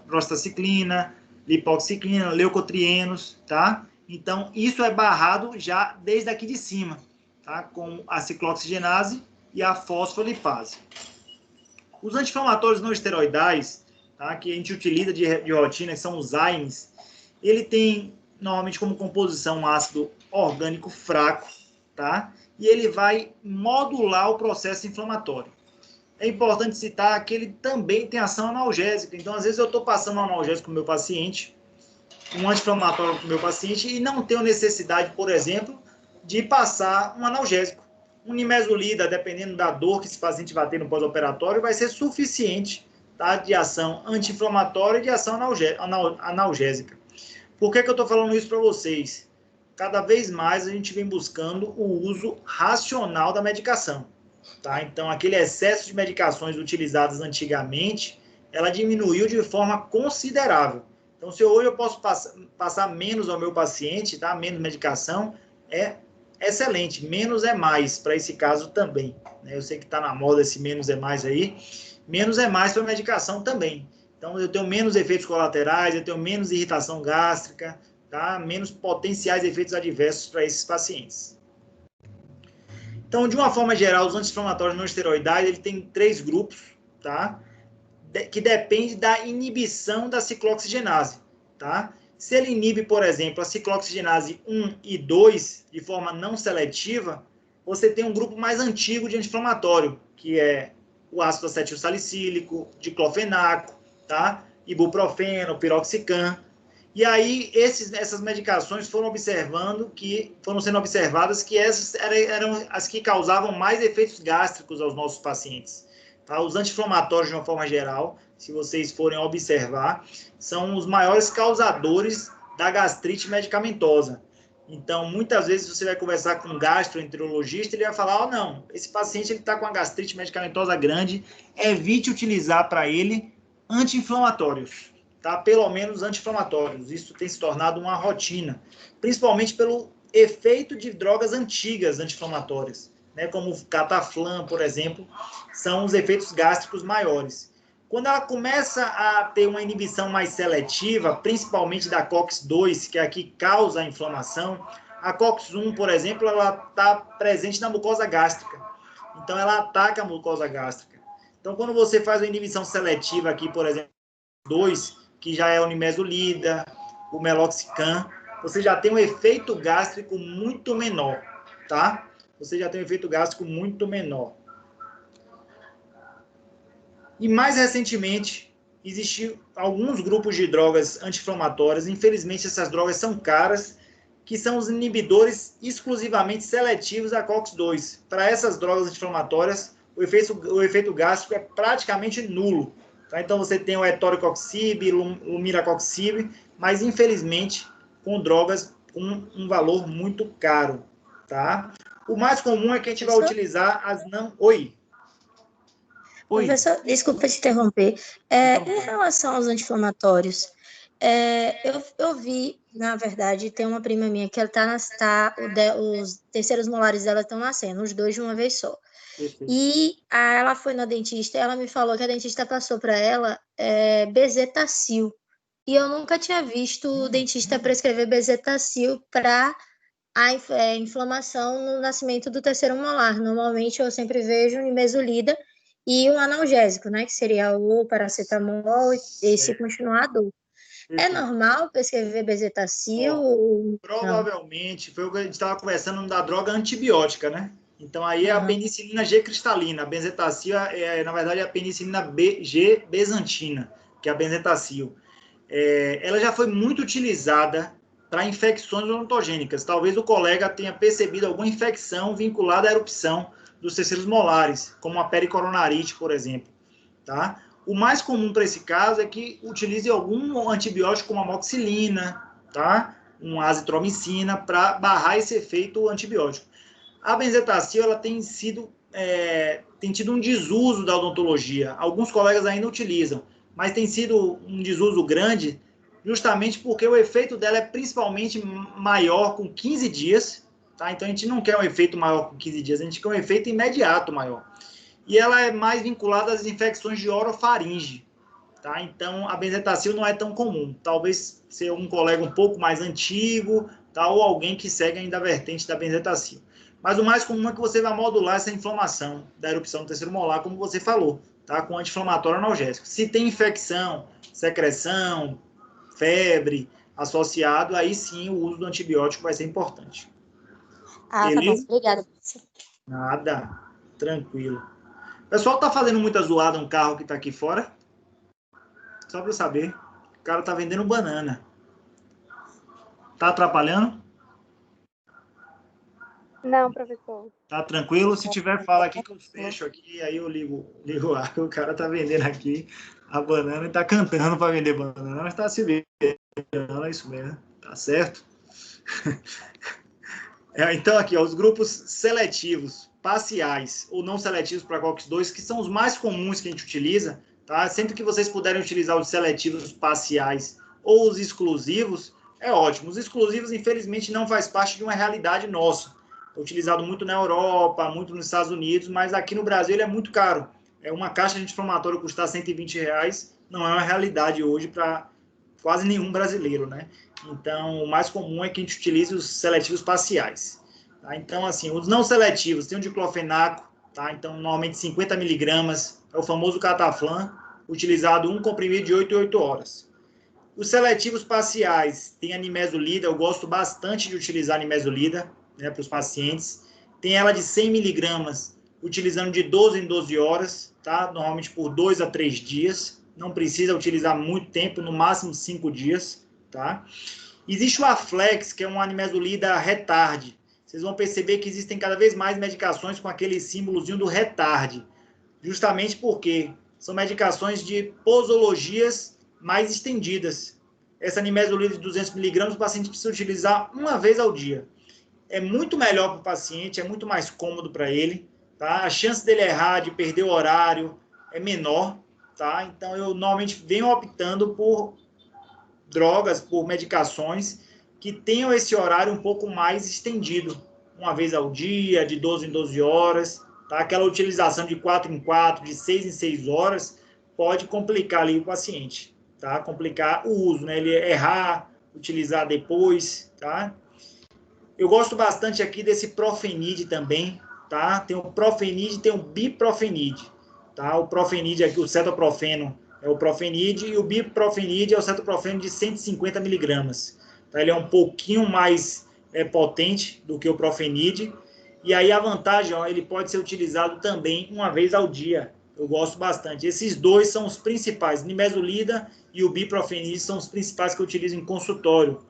prostaciclina, lipoxiclina, leucotrienos, tá? Então, isso é barrado já desde aqui de cima, tá? Com a ciclooxigenase e a fosfolipase. Os anti-inflamatórios não esteroidais, tá, que a gente utiliza de rotina, que são os AINES, ele tem normalmente como composição um ácido orgânico fraco, tá? E ele vai modular o processo inflamatório. É importante citar que ele também tem ação analgésica. Então, às vezes eu estou passando um analgésico para o meu paciente, um anti-inflamatório para o meu paciente, e não tenho necessidade, por exemplo, de passar um analgésico. Um nimesulida, dependendo da dor que esse paciente vai ter no pós-operatório, vai ser suficiente, tá, de ação anti-inflamatória e de ação analgésica. Por que eu estou falando isso para vocês? Cada vez mais a gente vem buscando o uso racional da medicação. Tá? Então, aquele excesso de medicações utilizadas antigamente, ela diminuiu de forma considerável. Então, se hoje eu posso passar menos ao meu paciente, tá? Menos medicação, é excelente. Menos é mais para esse caso também. Né? Eu sei que está na moda esse menos é mais aí. Menos é mais para a medicação também. Então, eu tenho menos efeitos colaterais, eu tenho menos irritação gástrica, tá? Menos potenciais efeitos adversos para esses pacientes. Então, de uma forma geral, os anti-inflamatórios não esteroidais, ele tem 3 grupos, tá? Que depende da inibição da ciclooxigenase, tá? Se ele inibe, por exemplo, a ciclooxigenase 1 e 2 de forma não seletiva, você tem um grupo mais antigo de anti-inflamatório, que é o ácido acetilsalicílico, diclofenaco, tá? Ibuprofeno, piroxicam. E aí, essas medicações foram sendo observadas que essas eram as que causavam mais efeitos gástricos aos nossos pacientes. Tá? Os anti-inflamatórios, de uma forma geral, se vocês forem observar, são os maiores causadores da gastrite medicamentosa. Então, muitas vezes você vai conversar com um gastroenterologista, ele vai falar, não, esse paciente está com uma gastrite medicamentosa grande, evite utilizar para ele anti-inflamatórios, tá? Pelo menos anti-inflamatórios. Isso tem se tornado uma rotina, principalmente pelo efeito de drogas antigas anti-inflamatórias, né? Como o cataflam, por exemplo, são os efeitos gástricos maiores. Quando ela começa a ter uma inibição mais seletiva, principalmente da COX-2, que é a que causa a inflamação, a COX-1, por exemplo, ela está presente na mucosa gástrica. Então, ela ataca a mucosa gástrica. Então, quando você faz uma inibição seletiva aqui, por exemplo, 2, que já é o nimesulida, o meloxicam, você já tem um efeito gástrico muito menor, tá? Você já tem um efeito gástrico muito menor. E mais recentemente, existiam alguns grupos de drogas anti-inflamatórias, infelizmente essas drogas são caras, que são os inibidores exclusivamente seletivos da COX-2. Para essas drogas anti-inflamatórias, o efeito gástrico é praticamente nulo. Tá? Então você tem o etoricoxib, lumiracoxib, mas infelizmente com drogas com um valor muito caro. Tá? O mais comum é que a gente vai utilizar as não... Oi. Professor, desculpa te interromper. Em relação aos anti-inflamatórios, eu vi, na verdade, tem uma prima minha que ela os terceiros molares dela estão nascendo, os 2 de uma vez só. Perfeito. E ela foi na dentista e ela me falou que a dentista passou para ela bezetacil. E eu nunca tinha visto o dentista prescrever bezetacil para a inflamação no nascimento do terceiro molar. Normalmente eu sempre vejo nimesulida e um analgésico, né, que seria o paracetamol e se continuar a dor. É normal prescrever bezetacil? Provavelmente, foi o que a gente estava conversando da droga antibiótica, né? Então, aí é a penicilina G cristalina. A benzetacil na verdade, a penicilina G bezantina, que é a benzetacil. Ela já foi muito utilizada para infecções odontogênicas. Talvez o colega tenha percebido alguma infecção vinculada à erupção dos terceiros molares, como a pericoronarite, por exemplo. Tá? O mais comum para esse caso é que utilize algum antibiótico como amoxicilina, tá? Uma azitromicina, para barrar esse efeito antibiótico. A benzetacil ela tem tido um desuso da odontologia. Alguns colegas ainda utilizam, mas tem sido um desuso grande justamente porque o efeito dela é principalmente maior com 15 dias. Tá? Então, a gente não quer um efeito maior com 15 dias, a gente quer um efeito imediato maior. E ela é mais vinculada às infecções de orofaringe. Tá? Então, a benzetacil não é tão comum. Talvez seja um colega um pouco mais antigo, tá? Ou alguém que segue ainda a vertente da benzetacil. Mas o mais comum é que você vai modular essa inflamação da erupção do terceiro molar, como você falou, tá? Com anti-inflamatório analgésico. Se tem infecção, secreção, febre associado, aí sim o uso do antibiótico vai ser importante. Beleza? Tá bom. Obrigada. Nada. Tranquilo. O pessoal tá fazendo muita zoada um carro que tá aqui fora? Só para eu saber. O cara tá vendendo banana. Tá atrapalhando? Não, professor. Tá tranquilo? Se tiver, fala aqui que eu fecho aqui, aí eu ligo o ar. O cara tá vendendo aqui a banana e tá cantando para vender banana, mas tá se vendo, é isso mesmo, tá certo? Então, aqui, ó, os grupos seletivos, parciais ou não seletivos para COX-2, que são os mais comuns que a gente utiliza, tá? Sempre que vocês puderem utilizar os seletivos parciais ou os exclusivos, é ótimo. Os exclusivos, infelizmente, não faz parte de uma realidade nossa. É utilizado muito na Europa, muito nos Estados Unidos, mas aqui no Brasil ele é muito caro. É uma caixa de anti-inflamatório custar R$120, não é uma realidade hoje para quase nenhum brasileiro, né? Então, o mais comum é que a gente utilize os seletivos parciais. Tá? Então, assim, os não seletivos, tem o diclofenaco, tá? Então, normalmente 50 miligramas, é o famoso cataflam, utilizado um comprimido de 8 em 8 horas. Os seletivos parciais, tem a nimesulida, eu gosto bastante de utilizar a nimesulida, né, para os pacientes. Tem ela de 100 miligramas, utilizando de 12 em 12 horas, tá? Normalmente por 2 a 3 dias. Não precisa utilizar muito tempo, no máximo 5 dias, tá? Existe o Aflex, que é uma nimesulida retard. Vocês vão perceber que existem cada vez mais medicações com aquele símbolozinho do retard, justamente porque são medicações de posologias mais estendidas. Essa nimesulida de 200 miligramas, o paciente precisa utilizar uma vez ao dia. É muito melhor para o paciente, é muito mais cômodo para ele, tá? A chance dele errar, de perder o horário, é menor, tá? Então, eu normalmente venho optando por drogas, por medicações que tenham esse horário um pouco mais estendido, uma vez ao dia, de 12 em 12 horas, tá? Aquela utilização de 4 em 4, de 6 em 6 horas, pode complicar ali o paciente, tá? Complicar o uso, né? Ele errar, utilizar depois, tá? Eu gosto bastante aqui desse Profenid também, tá? Tem o Profenid e tem o Biprofenid, tá? O Profenid aqui, o cetoprofeno é o Profenid e o Biprofenid é o cetoprofeno de 150 miligramas. Tá? Ele é um pouquinho mais potente do que o Profenid. E aí a vantagem, ó, ele pode ser utilizado também uma vez ao dia. Eu gosto bastante. Esses dois são os principais, nimesulida e o Biprofenid são os principais que eu utilizo em consultório.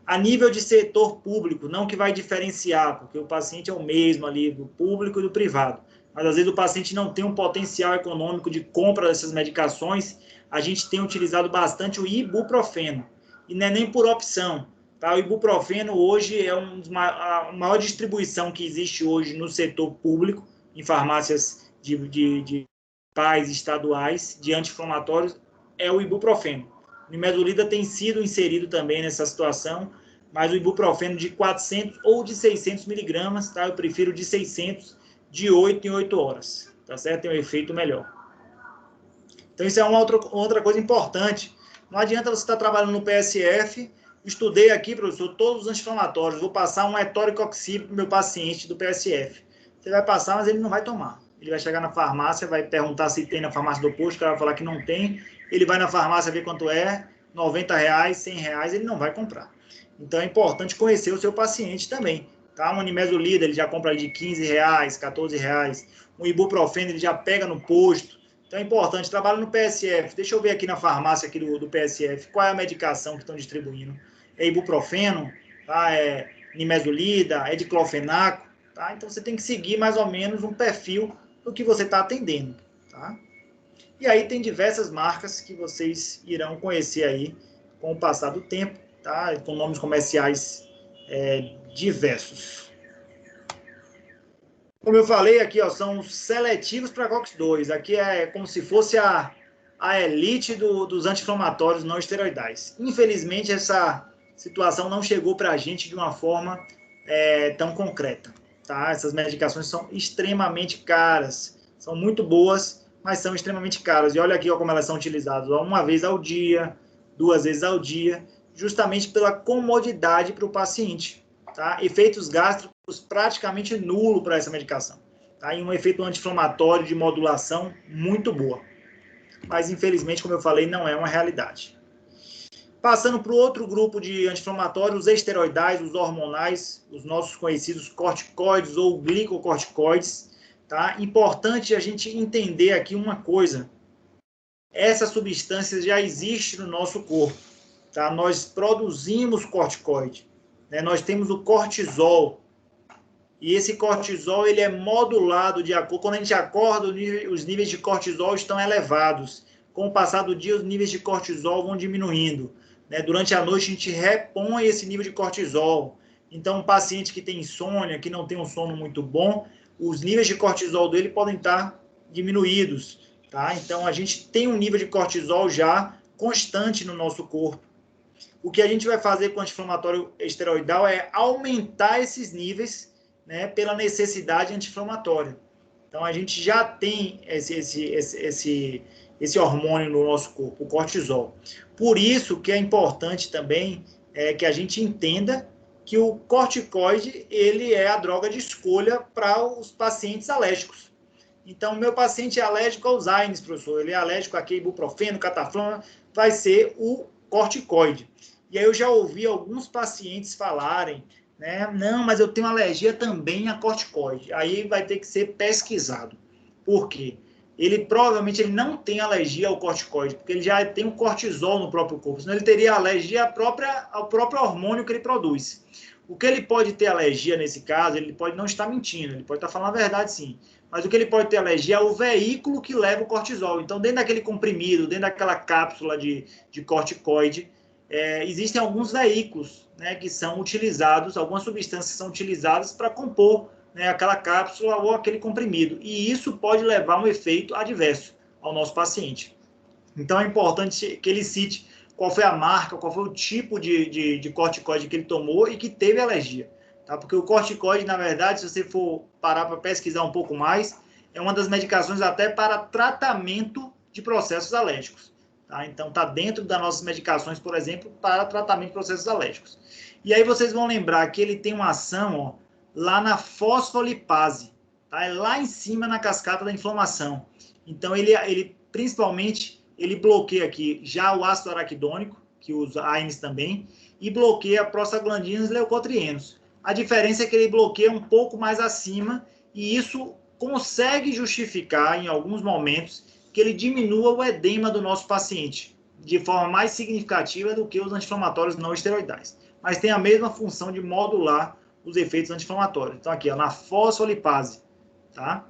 A nível de setor público, não que vai diferenciar, porque o paciente é o mesmo ali do público e do privado. Mas às vezes o paciente não tem um potencial econômico de compra dessas medicações, a gente tem utilizado bastante o ibuprofeno. E não é nem por opção, tá? O ibuprofeno hoje é a maior distribuição que existe hoje no setor público, em farmácias de pais estaduais, de anti-inflamatórios, é o ibuprofeno. O nimesulida tem sido inserido também nessa situação, mas o ibuprofeno de 400 ou de 600 miligramas, tá? Eu prefiro de 600, de 8 em 8 horas, tá certo? Tem um efeito melhor. Então, isso é uma outra coisa importante. Não adianta você estar trabalhando no PSF, estudei aqui, professor, todos os anti-inflamatórios, vou passar um etoricoxib para o meu paciente do PSF. Você vai passar, mas ele não vai tomar. Ele vai chegar na farmácia, vai perguntar se tem na farmácia do posto, o cara vai falar que não tem, ele vai na farmácia ver quanto é, R$90, R$100, ele não vai comprar. Então, é importante conhecer o seu paciente também. Tá? Um nimesulida, ele já compra de R$15, R$14. Um ibuprofeno, ele já pega no posto. Então, é importante, trabalho no PSF. Deixa eu ver aqui na farmácia aqui do PSF, qual é a medicação que estão distribuindo. É ibuprofeno, tá? É nimesulida, é diclofenaco. Tá? Então, você tem que seguir mais ou menos um perfil do que você está atendendo. Tá? E aí tem diversas marcas que vocês irão conhecer aí com o passar do tempo, tá? Com nomes comerciais diversos. Como eu falei aqui, ó, são seletivos para COX-2. Aqui é como se fosse a elite dos anti-inflamatórios não esteroidais. Infelizmente, essa situação não chegou para a gente de uma forma tão concreta. Tá? Essas medicações são extremamente caras, são muito boas, mas são extremamente caras. E olha aqui ó, como elas são utilizadas, ó, uma vez ao dia, 2 vezes ao dia, justamente pela comodidade para o paciente. Tá? Efeitos gástricos praticamente nulo para essa medicação. Tá? E um efeito anti-inflamatório de modulação muito boa. Mas, infelizmente, como eu falei, não é uma realidade. Passando para o outro grupo de anti-inflamatórios, os esteroidais, os hormonais, os nossos conhecidos corticoides ou glicocorticoides. Tá? Importante a gente entender aqui uma coisa. Essa substância já existe no nosso corpo. Tá? Nós produzimos corticoide. Né? Nós temos o cortisol. E esse cortisol ele é modulado de acordo. Quando a gente acorda, os níveis de cortisol estão elevados. Com o passar do dia, os níveis de cortisol vão diminuindo. Né? Durante a noite, a gente repõe esse nível de cortisol. Então, um paciente que tem insônia, que não tem um sono muito bom, os níveis de cortisol dele podem estar diminuídos. Tá? Então, a gente tem um nível de cortisol já constante no nosso corpo. O que a gente vai fazer com o anti-inflamatório esteroidal é aumentar esses níveis, né, pela necessidade anti-inflamatória. Então, a gente já tem esse hormônio no nosso corpo, o cortisol. Por isso que é importante também que a gente entenda que o corticoide ele é a droga de escolha para os pacientes alérgicos. Então, meu paciente é alérgico aos AINES, professor, ele é alérgico a ibuprofeno, cataflona, vai ser o corticoide. E aí eu já ouvi alguns pacientes falarem, né, não, mas eu tenho alergia também a corticoide. Aí vai ter que ser pesquisado. Por quê? Ele provavelmente ele não tem alergia ao corticoide, porque ele já tem um cortisol no próprio corpo, senão ele teria alergia ao próprio hormônio que ele produz. O que ele pode ter alergia nesse caso, ele pode não estar mentindo, ele pode estar falando a verdade sim, mas o que ele pode ter alergia é o veículo que leva o cortisol. Então, dentro daquele comprimido, dentro daquela cápsula de corticoide, existem alguns veículos, né, que são utilizados, algumas substâncias que são utilizadas para compor, né, aquela cápsula ou aquele comprimido. E isso pode levar a um efeito adverso ao nosso paciente. Então, é importante que ele cite qual foi a marca, qual foi o tipo de corticoide que ele tomou e que teve alergia. Tá? Porque o corticoide, na verdade, se você for parar para pesquisar um pouco mais, é uma das medicações até para tratamento de processos alérgicos. Tá? Então, está dentro das nossas medicações, por exemplo, para tratamento de processos alérgicos. E aí vocês vão lembrar que ele tem uma ação, ó, lá na fosfolipase, tá? É lá em cima na cascata da inflamação. Então, ele principalmente, ele bloqueia aqui já o ácido araquidônico, que os AINES também, e bloqueia prostaglandinas e leucotrienos. A diferença é que ele bloqueia um pouco mais acima, e isso consegue justificar, em alguns momentos, que ele diminua o edema do nosso paciente, de forma mais significativa do que os anti-inflamatórios não esteroidais. Mas tem a mesma função de modular os efeitos anti-inflamatórios. Então, aqui, ó, na fosfolipase, tá?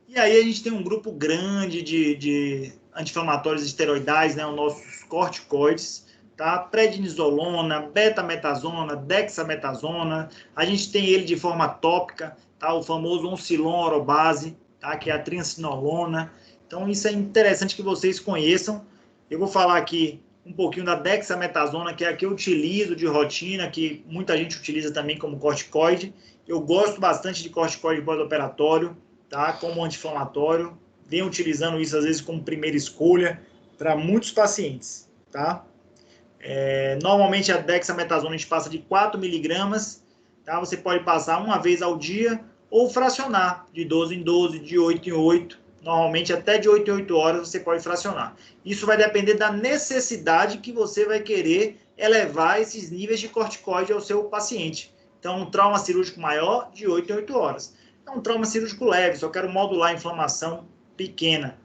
E aí a gente tem um grupo grande de anti-inflamatórios esteroidais, né, os nossos corticoides, tá? Prednisolona, betametasona, dexametasona. A gente tem ele de forma tópica, tá? O famoso Oncilon orobase, tá? Que é a triamcinolona. Então, isso é interessante que vocês conheçam. Eu vou falar aqui um pouquinho da dexametasona, que é a que eu utilizo de rotina, que muita gente utiliza também como corticoide. Eu gosto bastante de corticoide pós-operatório, tá? Como anti-inflamatório. Venho utilizando isso, às vezes, como primeira escolha para muitos pacientes, tá? Normalmente, a dexametasona a gente passa de 4 miligramas, tá? Você pode passar uma vez ao dia ou fracionar de 12 em 12, de 8 em 8. Normalmente, até de 8 em 8 horas você pode fracionar. Isso vai depender da necessidade que você vai querer elevar esses níveis de corticoide ao seu paciente. Então, um trauma cirúrgico maior, de 8 em 8 horas. Um trauma cirúrgico leve, só quero modular a inflamação pequena,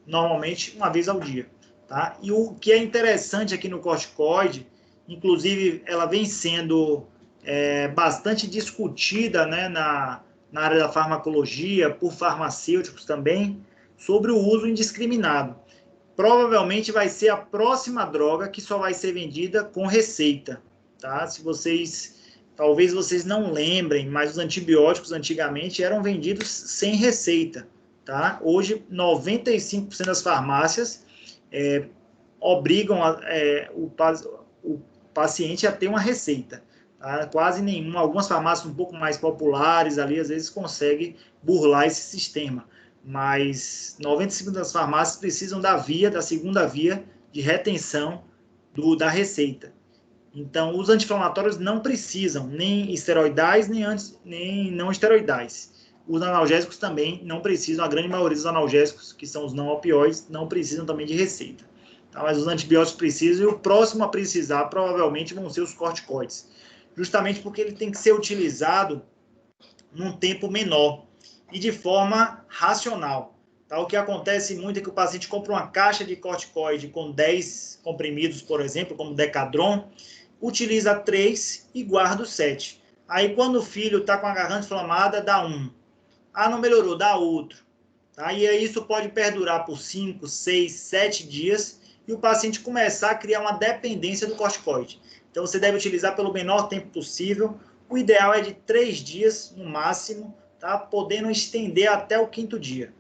normalmente uma vez ao dia. Tá? E o que é interessante aqui no corticoide, inclusive ela vem sendo bastante discutida, né, na área da farmacologia, por farmacêuticos também, sobre o uso indiscriminado. Provavelmente vai ser a próxima droga que só vai ser vendida com receita. Tá? Talvez vocês não lembrem, mas os antibióticos antigamente eram vendidos sem receita. Tá? Hoje, 95% das farmácias obrigam o paciente a ter uma receita. Tá? Quase nenhuma. Algumas farmácias um pouco mais populares ali, às vezes, conseguem burlar esse sistema. Mas 95% das farmácias precisam da segunda via de retenção da receita. Então, os anti-inflamatórios não precisam, nem esteroidais, nem não esteroidais. Os analgésicos também não precisam, a grande maioria dos analgésicos, que são os não opioides, não precisam também de receita. Tá? Mas os antibióticos precisam, e o próximo a precisar, provavelmente, vão ser os corticoides. Justamente porque ele tem que ser utilizado num tempo menor e de forma racional. Tá? O que acontece muito é que o paciente compra uma caixa de corticoide com 10 comprimidos, por exemplo, como Decadron. utiliza 3 e guarda o 7. Aí, quando o filho está com a garganta inflamada, dá 1. Ah, não melhorou, dá outro. Tá? E aí isso pode perdurar por 5, 6, 7 dias e o paciente começar a criar uma dependência do corticoide. Então, você deve utilizar pelo menor tempo possível. O ideal é de 3 dias, no máximo, tá? Podendo estender até o 5º dia.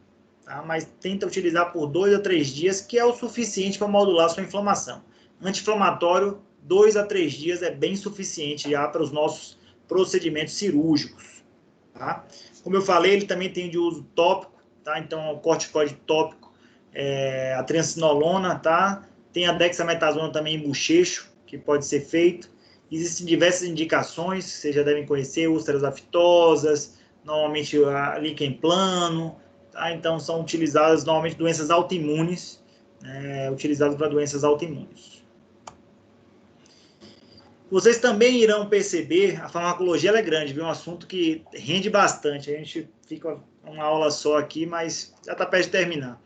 Tá? Mas tenta utilizar por 2 a 3 dias, que é o suficiente para modular sua inflamação. Anti-inflamatório, 2 a 3 dias é bem suficiente já para os nossos procedimentos cirúrgicos. Tá? Como eu falei, ele também tem de uso tópico, tá? Então, o corticoide tópico, a triancinolona, tá? Tem a dexametasona também em bochecho, que pode ser feito. Existem diversas indicações, vocês já devem conhecer, úlceras afitosas, normalmente a líquen plano, tá? Então, são utilizadas normalmente doenças autoimunes, utilizadas para doenças autoimunes. Vocês também irão perceber, a farmacologia ela é grande, viu? Um assunto que rende bastante. A gente fica uma aula só aqui, mas já está perto de terminar.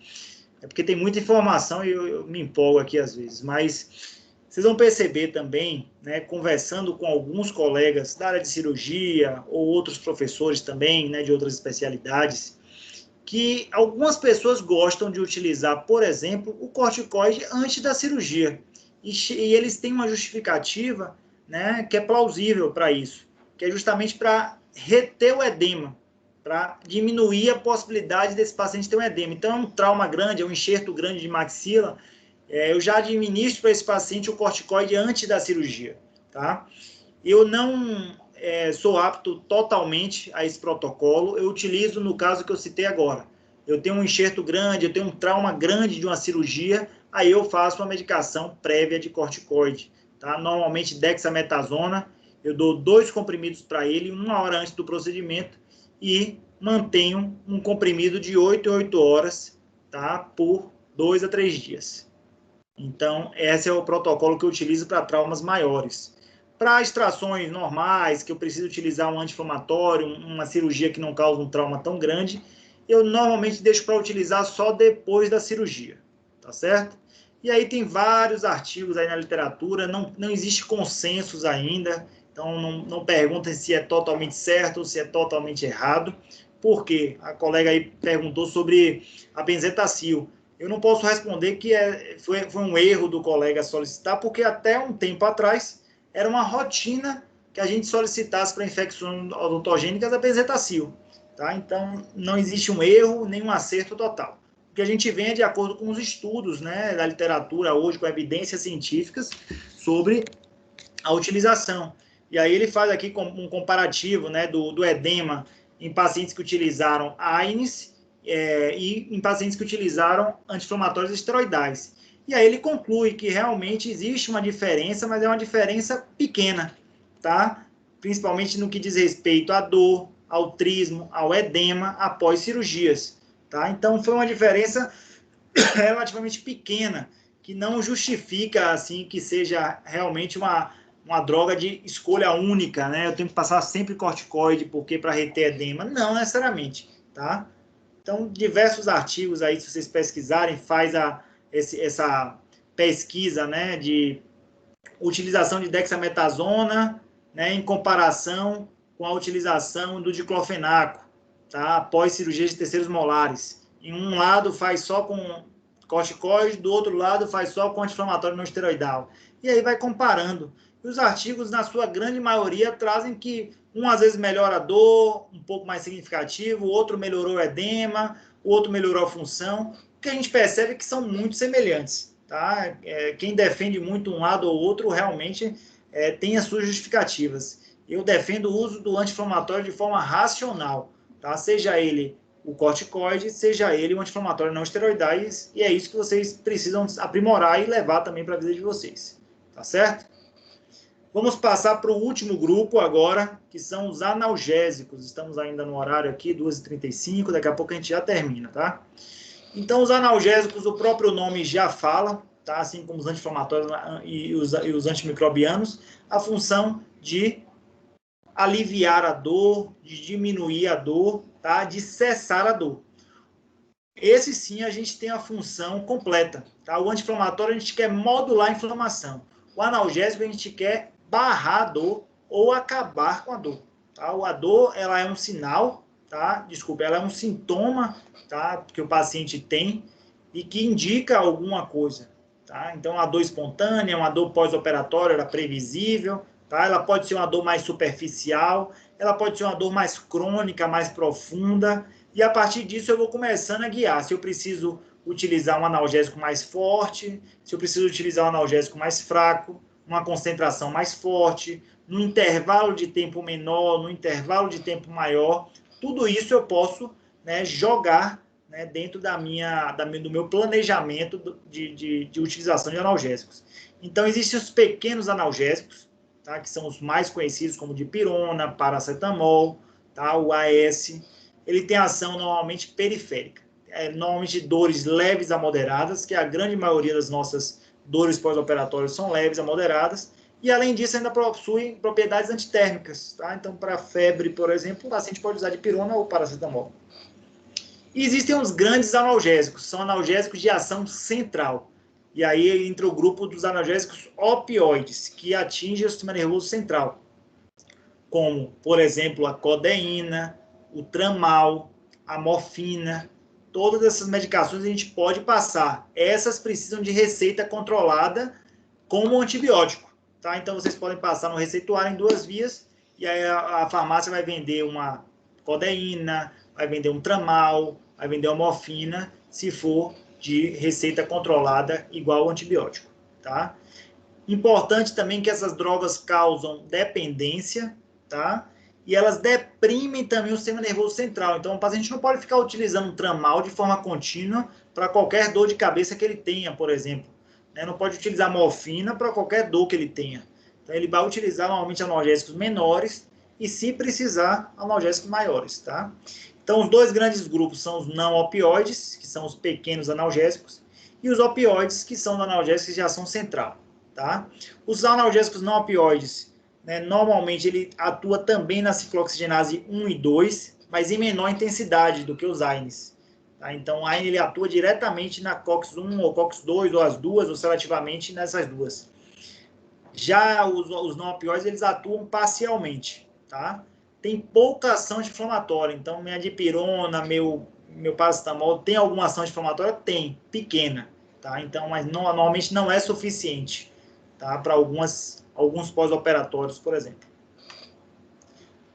É porque tem muita informação e eu me empolgo aqui às vezes. Mas vocês vão perceber também, né, conversando com alguns colegas da área de cirurgia ou outros professores também, né, de outras especialidades, que algumas pessoas gostam de utilizar, por exemplo, o corticoide antes da cirurgia. E eles têm uma justificativa, né, que é plausível para isso, que é justamente para reter o edema, para diminuir a possibilidade desse paciente ter um edema. Então, é um trauma grande, é um enxerto grande de maxila, eu já administro para esse paciente o corticoide antes da cirurgia, tá? Eu não sou apto totalmente a esse protocolo, eu utilizo no caso que eu citei agora. Eu tenho um enxerto grande, eu tenho um trauma grande de uma cirurgia, aí eu faço uma medicação prévia de corticoide, tá? Normalmente dexametasona, eu dou 2 comprimidos para ele 1 hora antes do procedimento e mantenho um comprimido de 8 em 8 horas, tá? Por 2 a 3 dias. Então, esse é o protocolo que eu utilizo para traumas maiores. Para extrações normais, que eu preciso utilizar um anti-inflamatório, uma cirurgia que não causa um trauma tão grande, eu normalmente deixo para utilizar só depois da cirurgia, tá certo? E aí tem vários artigos aí na literatura, não existe consensos ainda, então não perguntem se é totalmente certo ou se é totalmente errado, porque a colega aí perguntou sobre a benzetacil. Eu não posso responder que foi um erro do colega solicitar, porque até um tempo atrás era uma rotina que a gente solicitasse para infecções odontogênicas a benzetacil. Tá? Então, não existe um erro nem um acerto total. O que a gente vê é de acordo com os estudos, né, da literatura hoje, com evidências científicas sobre a utilização. E aí ele faz aqui um comparativo, né, do edema em pacientes que utilizaram AINES e em pacientes que utilizaram anti-inflamatórios esteroidais. E aí ele conclui que realmente existe uma diferença, mas é uma diferença pequena, tá? Principalmente no que diz respeito à dor, ao trismo, ao edema após cirurgias, tá? Então foi uma diferença relativamente pequena, que não justifica assim que seja realmente uma droga de escolha única, né? Eu tenho que passar sempre corticoide porque para reter edema, não necessariamente, tá? Então, diversos artigos aí, se vocês pesquisarem, faz essa pesquisa, né, de utilização de dexametasona, né, em comparação com a utilização do diclofenaco, tá, após cirurgia de terceiros molares. Em um lado faz só com corticoide, do outro lado faz só com anti-inflamatório não esteroidal. E aí vai comparando. E os artigos, na sua grande maioria, trazem que um às vezes melhora a dor, um pouco mais significativo, o outro melhorou o edema, o outro melhorou a função. O que a gente percebe é que são muito semelhantes. Tá? Quem defende muito um lado ou outro realmente tem as suas justificativas. Eu defendo o uso do anti-inflamatório de forma racional, tá? Seja ele o corticoide, seja ele o anti-inflamatório não esteroidais, e é isso que vocês precisam aprimorar e levar também para a vida de vocês, tá certo? Vamos passar para o último grupo agora, que são os analgésicos. Estamos ainda no horário aqui, 2h35, daqui a pouco a gente já termina, tá? Então, os analgésicos, o próprio nome já fala, tá? Assim como os anti-inflamatórios e os antimicrobianos, a função de aliviar a dor, de diminuir a dor, tá? De cessar a dor. Esse sim a gente tem a função completa, tá? O anti-inflamatório a gente quer modular a inflamação. O analgésico a gente quer barrar a dor ou acabar com a dor. Tá? A dor, ela é um sinal, tá? Desculpa, ela é um sintoma, tá? Que o paciente tem e que indica alguma coisa. Tá? Então, a dor espontânea, uma dor pós-operatória, era previsível, tá? Ela pode ser uma dor mais superficial, ela pode ser uma dor mais crônica, mais profunda, e a partir disso eu vou começando a guiar. Se eu preciso utilizar um analgésico mais forte, se eu preciso utilizar um analgésico mais fraco, uma concentração mais forte, no intervalo de tempo menor, no intervalo de tempo maior, tudo isso eu posso, né, jogar, né, dentro do meu planejamento de utilização de analgésicos. Então, existem os pequenos analgésicos, tá, que são os mais conhecidos, como dipirona, paracetamol, tá, o AS. Ele tem ação normalmente periférica. Normalmente dores leves a moderadas, que a grande maioria das nossas dores pós-operatórias são leves a moderadas, e além disso ainda possui propriedades antitérmicas. Tá? Então, para febre, por exemplo, o paciente pode usar dipirona ou paracetamol. E existem os grandes analgésicos, são analgésicos de ação central. E aí entra o grupo dos analgésicos opioides, que atingem o sistema nervoso central, como, por exemplo, a codeína, o tramal, a morfina. Todas essas medicações a gente pode passar. Essas precisam de receita controlada como antibiótico. Tá? Então, vocês podem passar no receituário em 2 vias, e aí a farmácia vai vender uma codeína, vai vender um tramal, vai vender uma morfina, se for de receita controlada igual ao antibiótico. Tá? Importante também que essas drogas causam dependência, tá? E elas deprimem também o sistema nervoso central. Então, o paciente não pode ficar utilizando um tramal de forma contínua para qualquer dor de cabeça que ele tenha, por exemplo. Não pode utilizar morfina para qualquer dor que ele tenha. Então, ele vai utilizar normalmente analgésicos menores e, se precisar, analgésicos maiores, tá? Então, os 2 grandes grupos são os não opioides, que são os pequenos analgésicos, e os opioides, que são os analgésicos de ação central. Tá? Os analgésicos não opioides, né, normalmente ele atua também na ciclooxigenase 1 e 2, mas em menor intensidade do que os AINES. Tá? Então, o AINE ele atua diretamente na COX-1 ou COX-2, ou as duas, ou seletivamente nessas duas. Já os não opioides, eles atuam parcialmente. Tá? Tem pouca ação anti-inflamatória. Então, minha dipirona, meu paracetamol, tem alguma ação anti-inflamatória? Tem, pequena. Tá? Então, mas normalmente não é suficiente. Tá? Para alguns pós-operatórios, por exemplo.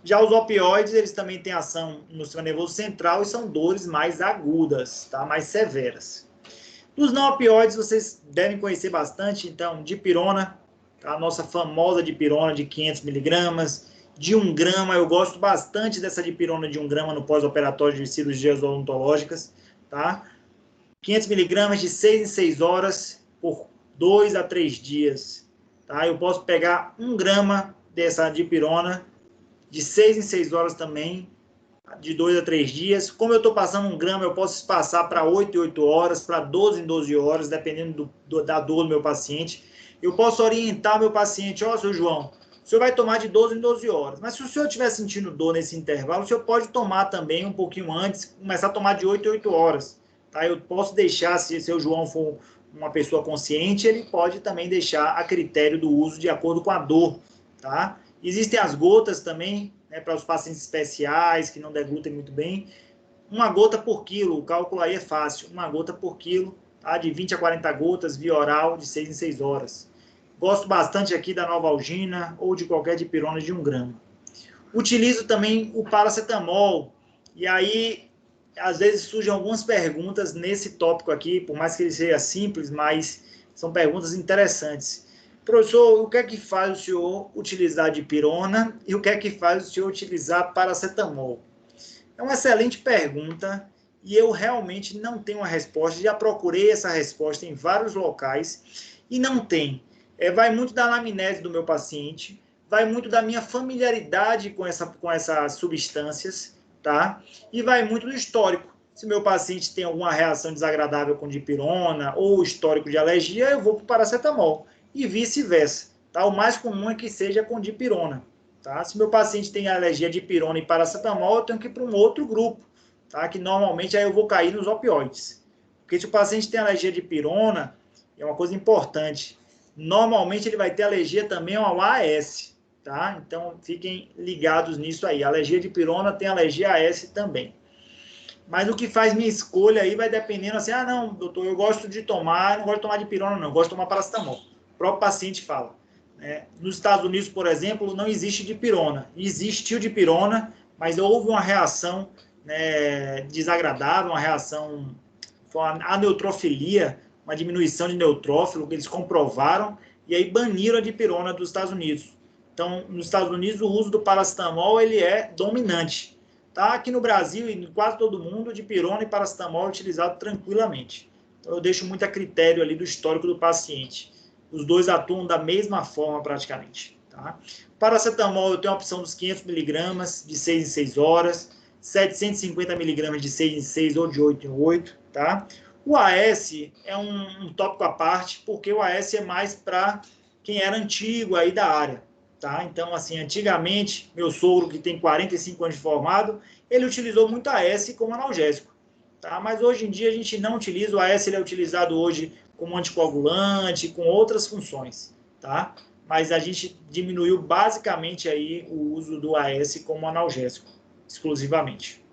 Já os opioides, eles também têm ação no sistema nervoso central e são dores mais agudas, tá? Mais severas. Dos não opioides, vocês devem conhecer bastante, então, dipirona, tá? A nossa famosa dipirona de 500 miligramas, de 1 grama, eu gosto bastante dessa dipirona de 1 grama no pós-operatório de cirurgias odontológicas, tá? 500 miligramas de 6 em 6 horas por 2 a 3 dias. Tá? Eu posso pegar 1 grama dessa dipirona de 6 em 6 horas também, de 2 a 3 dias. Como eu estou passando 1 grama, eu posso passar para 8 em 8 horas, para 12 em 12 horas, dependendo da dor do meu paciente. Eu posso orientar o meu paciente, ó, seu João, o senhor vai tomar de 12 em 12 horas. Mas se o senhor estiver sentindo dor nesse intervalo, o senhor pode tomar também um pouquinho antes, começar a tomar de 8 em 8 horas. Tá? Eu posso deixar, se o João for uma pessoa consciente, ele pode também deixar a critério do uso de acordo com a dor. Tá? Existem as gotas também, né, para os pacientes especiais, que não deglutem muito bem. 1 gota por quilo, o cálculo aí é fácil. 1 gota por quilo, tá? De 20 a 40 gotas, via oral, de 6 em 6 horas. Gosto bastante aqui da Novalgina ou de qualquer dipirona de 1 grama. Utilizo também o paracetamol, e aí às vezes surgem algumas perguntas nesse tópico aqui, por mais que ele seja simples, mas são perguntas interessantes. Professor, o que é que faz o senhor utilizar dipirona e o que é que faz o senhor utilizar paracetamol? É uma excelente pergunta e eu realmente não tenho uma resposta. Já procurei essa resposta em vários locais e não tem. Vai muito da anamnese do meu paciente, vai muito da minha familiaridade com essas substâncias, tá? E vai muito do histórico. Se meu paciente tem alguma reação desagradável com dipirona ou histórico de alergia, eu vou para o paracetamol. E vice-versa. Tá? O mais comum é que seja com dipirona. Tá? Se meu paciente tem alergia a dipirona e paracetamol, eu tenho que ir para um outro grupo, tá? Que normalmente aí eu vou cair nos opioides. Porque se o paciente tem alergia a dipirona, é uma coisa importante. normalmente ele vai ter alergia também ao AS, tá? Então, fiquem ligados nisso aí. A alergia de pirona tem alergia a AS também. Mas o que faz minha escolha aí vai dependendo assim, ah, não, doutor, eu gosto de tomar, não gosto de tomar de pirona, não, eu gosto de tomar paracetamol. O próprio paciente fala. Nos Estados Unidos, por exemplo, não existe dipirona. Existiu dipirona, mas houve uma reação, né, desagradável, uma reação, foi uma aneutrofilia, uma diminuição de neutrófilo que eles comprovaram, e aí baniram a dipirona dos Estados Unidos. Então, nos Estados Unidos, o uso do paracetamol ele é dominante. Tá? Aqui no Brasil e em quase todo mundo, dipirona e paracetamol é utilizado tranquilamente. Então, eu deixo muito a critério ali do histórico do paciente. Os dois atuam da mesma forma praticamente. Tá? Paracetamol, eu tenho a opção dos 500 mg de 6 em 6 horas, 750 mg de 6 em 6 ou de 8 em 8. Tá? O AS é um tópico à parte, porque o AS é mais para quem era antigo aí da área. Tá? Então, assim, antigamente, meu sogro, que tem 45 anos de formado, ele utilizou muito a AS como analgésico. Tá? Mas hoje em dia a gente não utiliza, o AS ele é utilizado hoje como anticoagulante, com outras funções. Tá? Mas a gente diminuiu basicamente aí o uso do AS como analgésico, exclusivamente.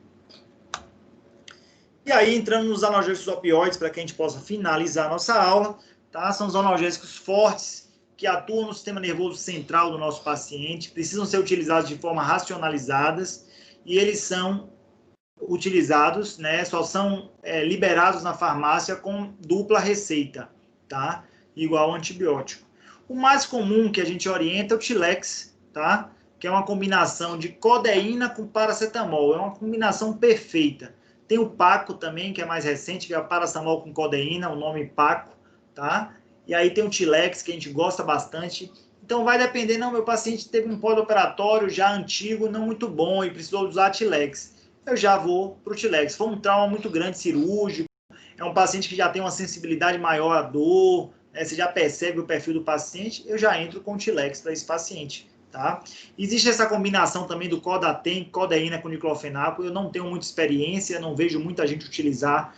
E aí, entrando nos analgésicos opioides, para que a gente possa finalizar a nossa aula, tá? São os analgésicos fortes, que atuam no sistema nervoso central do nosso paciente, precisam ser utilizados de forma racionalizadas, e eles são utilizados, né, só são liberados na farmácia com dupla receita, tá? Igual ao antibiótico. O mais comum que a gente orienta é o Tilex, tá? Que é uma combinação de codeína com paracetamol, é uma combinação perfeita. Tem o Paco também, que é mais recente, que é o paracetamol com codeína, o nome Paco, tá? E aí tem o Tilex, que a gente gosta bastante. Então vai depender, não, meu paciente teve um pós-operatório já antigo, não muito bom, e precisou usar Tilex. Eu já vou para o Tilex. Foi um trauma muito grande cirúrgico, é um paciente que já tem uma sensibilidade maior à dor, você já percebe o perfil do paciente, eu já entro com o Tilex para esse paciente. Tá? Existe essa combinação também do Codatem, codeína com diclofenaco. Eu não tenho muita experiência, não vejo muita gente utilizar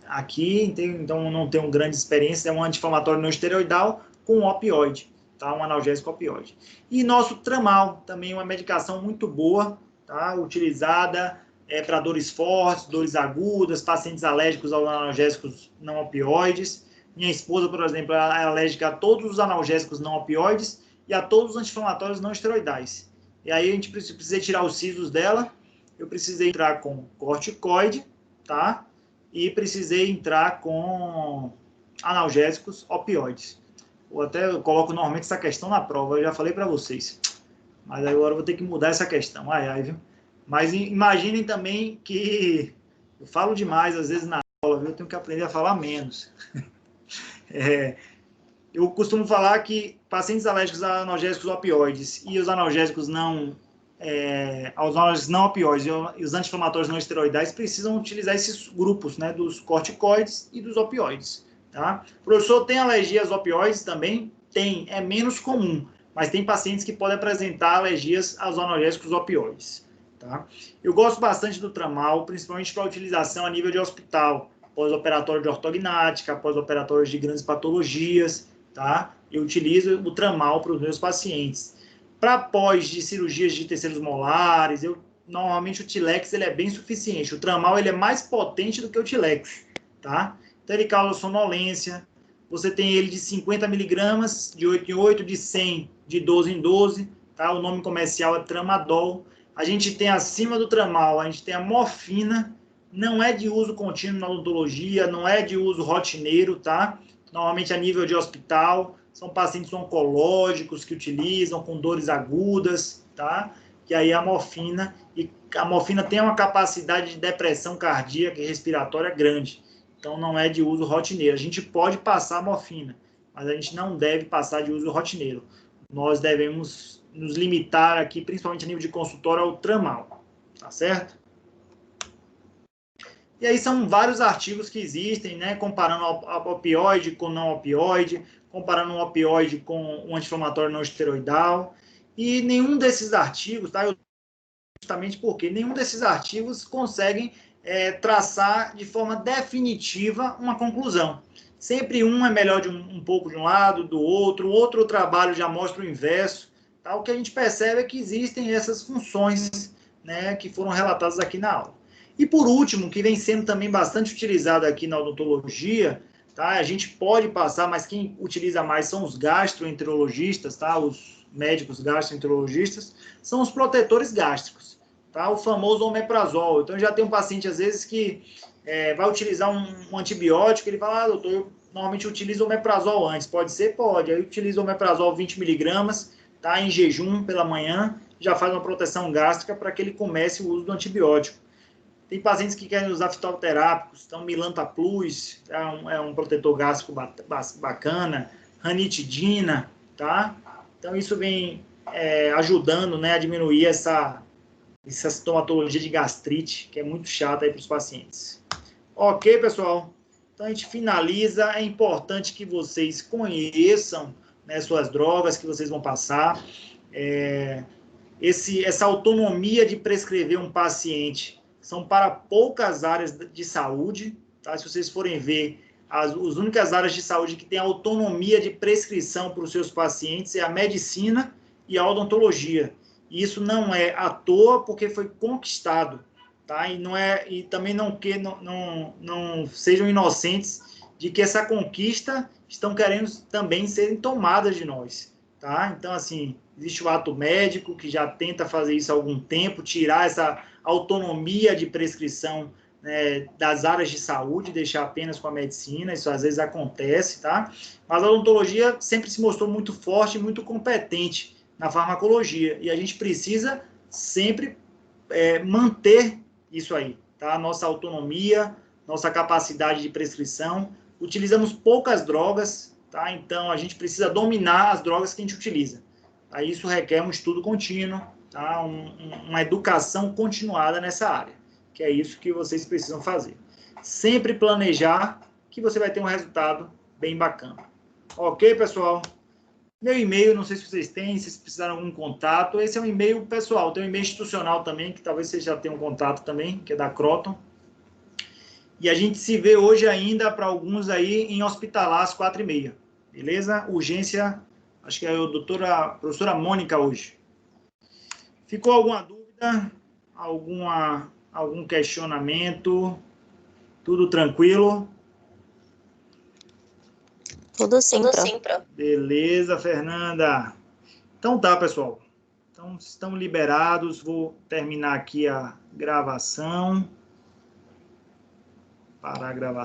aqui, então não tenho grande experiência. É um anti-inflamatório não esteroidal com opioide, tá? Um analgésico opioide. E nosso Tramal, também uma medicação muito boa, tá? Utilizada para dores fortes, dores agudas, pacientes alérgicos aos analgésicos não opioides. Minha esposa, por exemplo, é alérgica a todos os analgésicos não opioides e a todos os anti-inflamatórios não esteroidais. E aí a gente precisei tirar os sisos dela, eu precisei entrar com corticoide, tá? E precisei entrar com analgésicos opioides. Ou até eu coloco normalmente essa questão na prova, eu já falei para vocês. Mas agora eu vou ter que mudar essa questão, viu? Mas imaginem também que eu falo demais às vezes na aula, viu? Eu tenho que aprender a falar menos. Eu costumo falar que pacientes alérgicos a analgésicos opioides e os analgésicos aos analgésicos não opioides e os anti-inflamatórios não esteroidais precisam utilizar esses grupos, né, dos corticoides e dos opioides. Tá? O professor tem alergia aos opioides também? Tem, é menos comum, mas tem pacientes que podem apresentar alergias aos analgésicos opioides. Tá? Eu gosto bastante do Tramal, principalmente para utilização a nível de hospital, pós-operatório de ortognática, pós-operatório de grandes patologias. Tá? Eu utilizo o Tramal para os meus pacientes. Para pós de cirurgias de terceiros molares, normalmente o Tilex ele é bem suficiente. O Tramal ele é mais potente do que o Tilex. Tá? Então ele causa sonolência. Você tem ele de 50 mg, de 8 em 8, de 100, de 12 em 12. Tá? O nome comercial é Tramadol. A gente tem acima do Tramal, a gente tem a morfina. Não é de uso contínuo na odontologia, não é de uso rotineiro, tá? Normalmente a nível de hospital, são pacientes oncológicos que utilizam com dores agudas, tá? E aí a morfina tem uma capacidade de depressão cardíaca e respiratória grande, então não é de uso rotineiro. A gente pode passar a morfina, mas a gente não deve passar de uso rotineiro. Nós devemos nos limitar aqui, principalmente a nível de consultório, ao Tramal, tá certo? E aí são vários artigos que existem, né, comparando opioide com não opioide, comparando um opioide com um anti-inflamatório não esteroidal. E nenhum desses artigos, tá, justamente porque nenhum desses artigos conseguem traçar de forma definitiva uma conclusão. Sempre um é melhor de um pouco de um lado, do outro, o outro trabalho já mostra o inverso. Tá? O que a gente percebe é que existem essas funções, né, que foram relatadas aqui na aula. E por último, que vem sendo também bastante utilizado aqui na odontologia, tá? A gente pode passar, mas quem utiliza mais são os gastroenterologistas, tá? Os médicos gastroenterologistas, são os protetores gástricos, tá? O famoso omeprazol. Então já tem um paciente, às vezes, que vai utilizar um antibiótico, ele fala, doutor, eu normalmente utilizo omeprazol antes. Pode ser? Pode. Aí utiliza o omeprazol 20 miligramas, tá? Em jejum pela manhã, já faz uma proteção gástrica para que ele comece o uso do antibiótico. Tem pacientes que querem usar fitoterápicos, então Milanta Plus é um protetor gástrico bacana, ranitidina, tá? Então isso vem ajudando, né, a diminuir essa sintomatologia de gastrite, que é muito chata aí para os pacientes. Ok, pessoal? Então a gente finaliza. É importante que vocês conheçam, né, suas drogas que vocês vão passar. Essa autonomia de prescrever um paciente são para poucas áreas de saúde, tá? Se vocês forem ver, as únicas áreas de saúde que têm autonomia de prescrição para os seus pacientes é a medicina e a odontologia. E isso não é à toa, porque foi conquistado, tá? E também não sejam inocentes de que essa conquista estão querendo também serem tomadas de nós, tá? Então, assim, existe o ato médico, que já tenta fazer isso há algum tempo, tirar essa autonomia de prescrição, né, das áreas de saúde, deixar apenas com a medicina, isso às vezes acontece, tá? Mas a odontologia sempre se mostrou muito forte e muito competente na farmacologia, e a gente precisa sempre manter isso aí, tá? Nossa autonomia, nossa capacidade de prescrição. Utilizamos poucas drogas, tá? Então a gente precisa dominar as drogas que a gente utiliza. Aí isso requer um estudo contínuo, tá? Uma educação continuada nessa área, que é isso que vocês precisam fazer. Sempre planejar, que você vai ter um resultado bem bacana. Ok, pessoal? Meu e-mail, não sei se vocês têm, se precisaram de algum contato. Esse é um e-mail pessoal, tem um e-mail institucional também, que talvez vocês já tenham contato também, que é da Croton. E a gente se vê hoje ainda, para alguns aí, em hospitalar às 4h30. Beleza? Urgência, acho que é a professora Mônica hoje. Ficou alguma dúvida? Algum questionamento? Tudo tranquilo? Tudo sim, Pro. Beleza, Fernanda. Então tá, pessoal. Então, estão liberados. Vou terminar aqui a gravação. Parar a gravação.